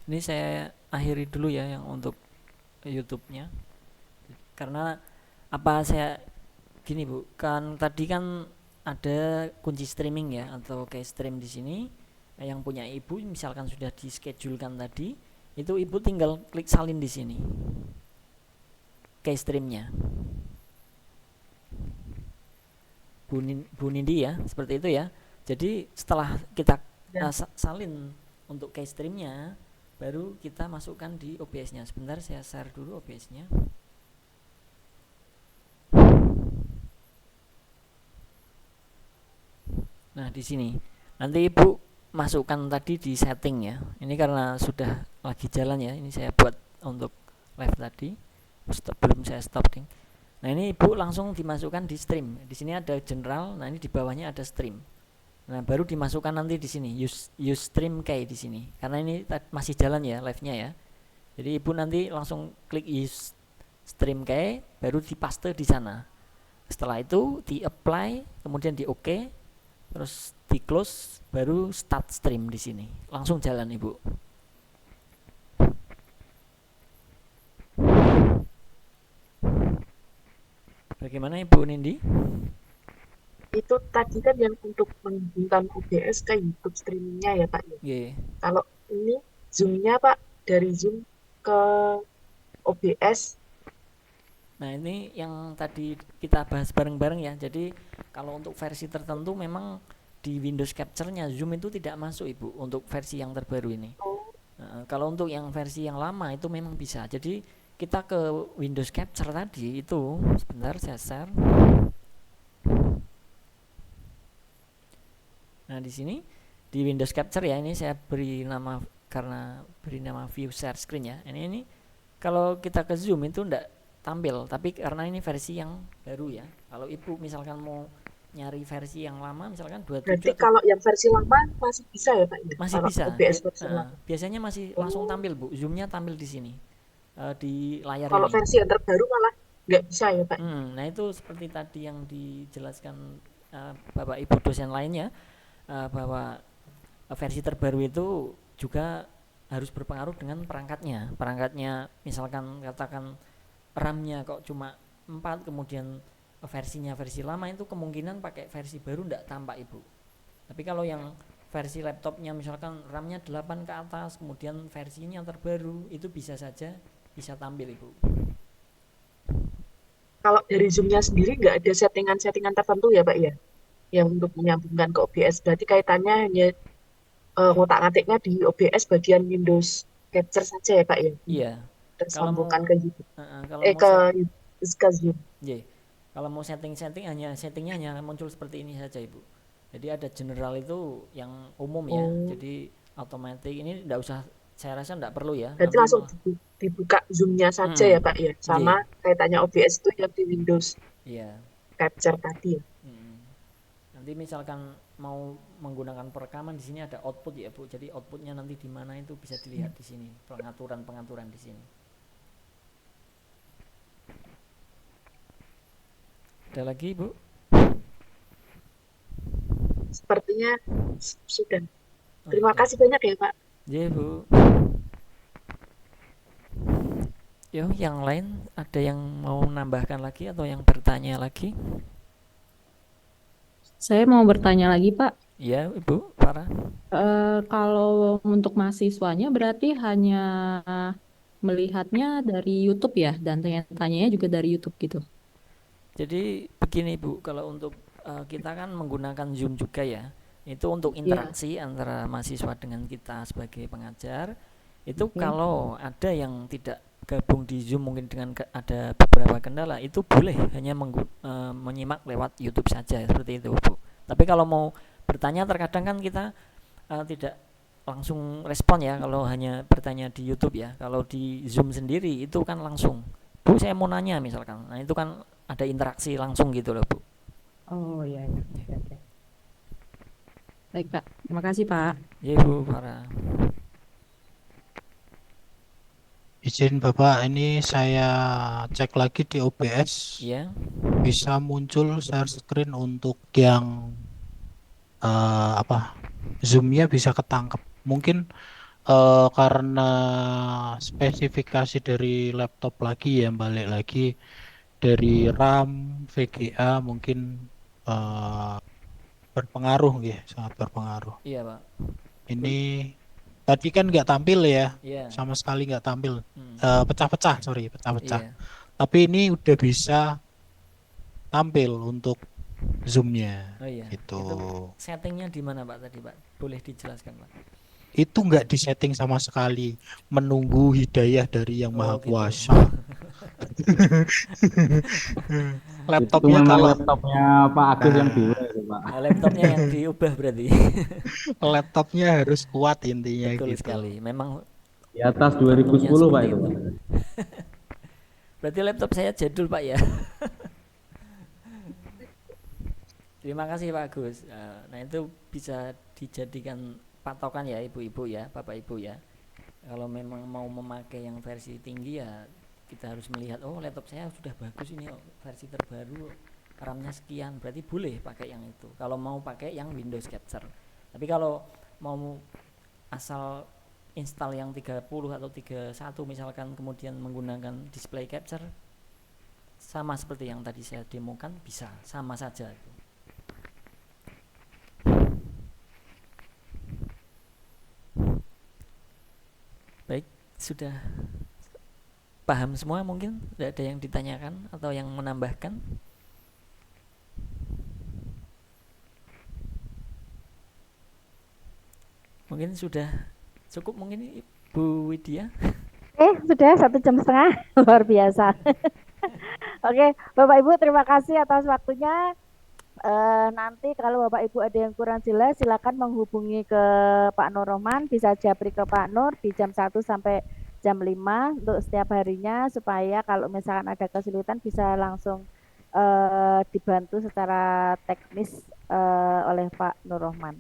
Ini saya akhiri dulu ya yang untuk YouTube-nya. Karena apa saya gini Bu, kan tadi kan ada kunci streaming ya atau kayak stream di sini yang punya Ibu misalkan sudah di schedulekan tadi, itu Ibu tinggal klik salin di sini. Kayak streamnya. Bu Nindi ya, seperti itu ya. Jadi setelah kita salin untuk case streamnya, baru kita masukkan di OBS-nya. Sebentar saya share dulu OBS-nya. Nah di sini nanti Ibu masukkan tadi di setting ya. Ini karena sudah lagi jalan ya. Ini saya buat untuk live tadi. Belum saya stop ding. Nah ini Ibu langsung dimasukkan di stream. Di sini ada general. Nah ini di bawahnya ada stream. Nah baru dimasukkan nanti di sini use stream key di sini. Karena ini masih jalan ya live-nya ya. Jadi Ibu nanti langsung klik use stream key, baru dipaste di sana. Setelah itu di apply, kemudian di OK, terus di close, baru start stream di sini. Langsung jalan Ibu. Bagaimana Ibu Nindi? Itu tadi kan yang untuk menghubungkan OBS ke YouTube streamingnya ya Pak ya. Yeah. Kalau ini Zoom-nya Pak, dari Zoom ke OBS. Nah ini yang tadi kita bahas bareng-bareng ya. Jadi kalau untuk versi tertentu memang di Windows Capture-nya Zoom itu tidak masuk Ibu untuk versi yang terbaru ini. Kalau untuk yang versi yang lama itu memang bisa. Jadi kita ke Windows Capture tadi itu, sebentar saya share. Nah di sini di Windows Capture ya, ini saya beri nama view share screen ya. Ini kalau kita ke Zoom itu enggak tampil, tapi karena ini versi yang baru ya. Kalau Ibu misalkan mau nyari versi yang lama misalkan 27. Berarti kalau yang versi lama masih bisa ya Pak? Masih kalau bisa. OBS versi lama. Biasanya masih langsung tampil Bu. Zoom-nya tampil di sini. Di layar kalau ini. versi yang terbaru malah nggak bisa ya Pak? Nah itu seperti tadi yang dijelaskan Bapak Ibu dosen lainnya, bahwa versi terbaru itu juga harus berpengaruh dengan perangkatnya. Perangkatnya misalkan katakan RAM-nya kok cuma 4, kemudian versinya versi lama, itu kemungkinan pakai versi baru enggak tampak Ibu. Tapi kalau yang versi laptopnya misalkan RAM-nya 8 ke atas, kemudian versinya terbaru, itu bisa saja bisa tampil Ibu. Kalau dari Zoom-nya sendiri nggak ada settingan-settingan tertentu ya Pak ya? Yang untuk menyambungkan ke OBS, berarti kaitannya hanya ngotak-ngatiknya di OBS bagian Windows Capture saja ya Kak ya. Iya. Terus Kalau mau sambungkan ke YouTube. kalau mau Ke set, ke Zoom. kalau mau settingnya hanya muncul seperti ini saja Ibu. Jadi ada general itu yang umum ya. Jadi otomatis ini enggak usah, saya rasa enggak perlu ya. Berarti Nanti langsung dibuka Zoom-nya saja ya Kak ya. Sama kaitannya OBS itu yang di Windows Iya. Capture tadi ya. Nanti misalkan mau menggunakan perekaman, di sini ada output ya Bu. Jadi outputnya nanti di mana itu bisa dilihat di sini, pengaturan di sini. Ada lagi Bu? Sepertinya sudah. Terima kasih banyak ya Pak. Iya Bu. Yo, yang lain ada yang mau menambahkan lagi atau yang bertanya lagi? Saya mau bertanya lagi, Pak. Iya, Ibu, Farah. Kalau untuk mahasiswanya berarti hanya melihatnya dari YouTube ya, dan tanya-tanyanya juga dari YouTube gitu. Jadi begini Bu, kalau untuk kita kan menggunakan Zoom juga ya, itu untuk interaksi antara mahasiswa dengan kita sebagai pengajar. Itu kalau ada yang tidak gabung di Zoom mungkin dengan ada beberapa kendala, itu boleh hanya menyimak lewat YouTube saja seperti itu Bu. Tapi kalau mau bertanya terkadang kan kita tidak langsung respon ya kalau hanya bertanya di YouTube ya. Kalau di Zoom sendiri itu kan langsung, Bu saya mau nanya misalkan, nah itu kan ada interaksi langsung gitu loh Bu. Oh iya, oke. Baik Pak, terima kasih Pak. Iya Bu Farah. Izin Bapak, ini saya cek lagi di OBS. Iya. Bisa muncul share screen untuk yang Zoom-nya bisa ketangkep. Mungkin karena spesifikasi dari laptop lagi ya, balik lagi dari RAM, VGA mungkin berpengaruh ya, sangat berpengaruh. Iya Pak. Ini tadi kan nggak tampil ya, sama sekali nggak tampil, pecah-pecah. Tapi ini udah bisa tampil untuk Zoom-nya. Oh iya. Itu settingnya di mana Pak tadi Pak? Boleh dijelaskan Pak? Itu nggak disetting sama sekali, menunggu hidayah dari Yang Maha Kuasa. Laptopnya laptopnya Pak Agus yang diubah itu Pak. Laptopnya yang diubah berarti. Laptopnya harus kuat intinya. Betul gitu. sekali. Memang di atas 2010 Pak itu. Berarti laptop saya jadul Pak ya. Terima kasih Pak Agus. Nah itu bisa dijadikan patokan ya ibu-ibu ya, bapak ibu ya. Kalau memang mau memakai yang versi tinggi ya kita harus melihat, oh laptop saya sudah bagus ini versi terbaru, RAM-nya sekian, berarti boleh pakai yang itu. Kalau mau pakai yang Windows Capture. Tapi kalau mau asal install yang 30 atau 31 misalkan kemudian menggunakan display capture, sama seperti yang tadi saya demokan, bisa sama saja itu. Baik, sudah paham semua mungkin? Tidak ada yang ditanyakan atau yang menambahkan? Mungkin sudah cukup mungkin Bu Widya? Sudah 1,5 jam, luar biasa. Oke, Bapak Ibu terima kasih atas waktunya. Nanti kalau Bapak Ibu ada yang kurang jelas silakan menghubungi ke Pak Nur Rohman, bisa japri ke Pak Nur di jam 1 sampai jam 5 untuk setiap harinya, supaya kalau misalkan ada kesulitan bisa langsung dibantu secara teknis oleh Pak Nur Rohman.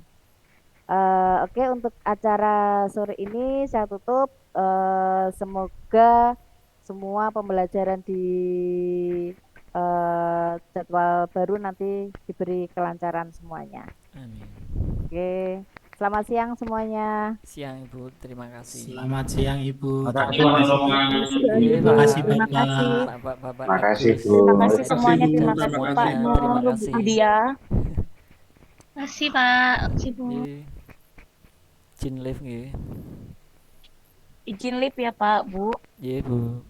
Oke, untuk acara sore ini saya tutup. Semoga semua pembelajaran di jadwal baru nanti diberi kelancaran semuanya. Amin. Oke, selamat siang semuanya. Siang Ibu, terima kasih. Selamat siang Ibu. Terima kasih Terima kasih. Bapak-bapak. Terima kasih Bu. Terima kasih semuanya. Terima kasih semuanya. Pak Terima Nur, kasih. Bu Dia. Makasih Pak, makasih Bu. Izin live nggih. Izin live ya Pak, Bu. Iya Bu.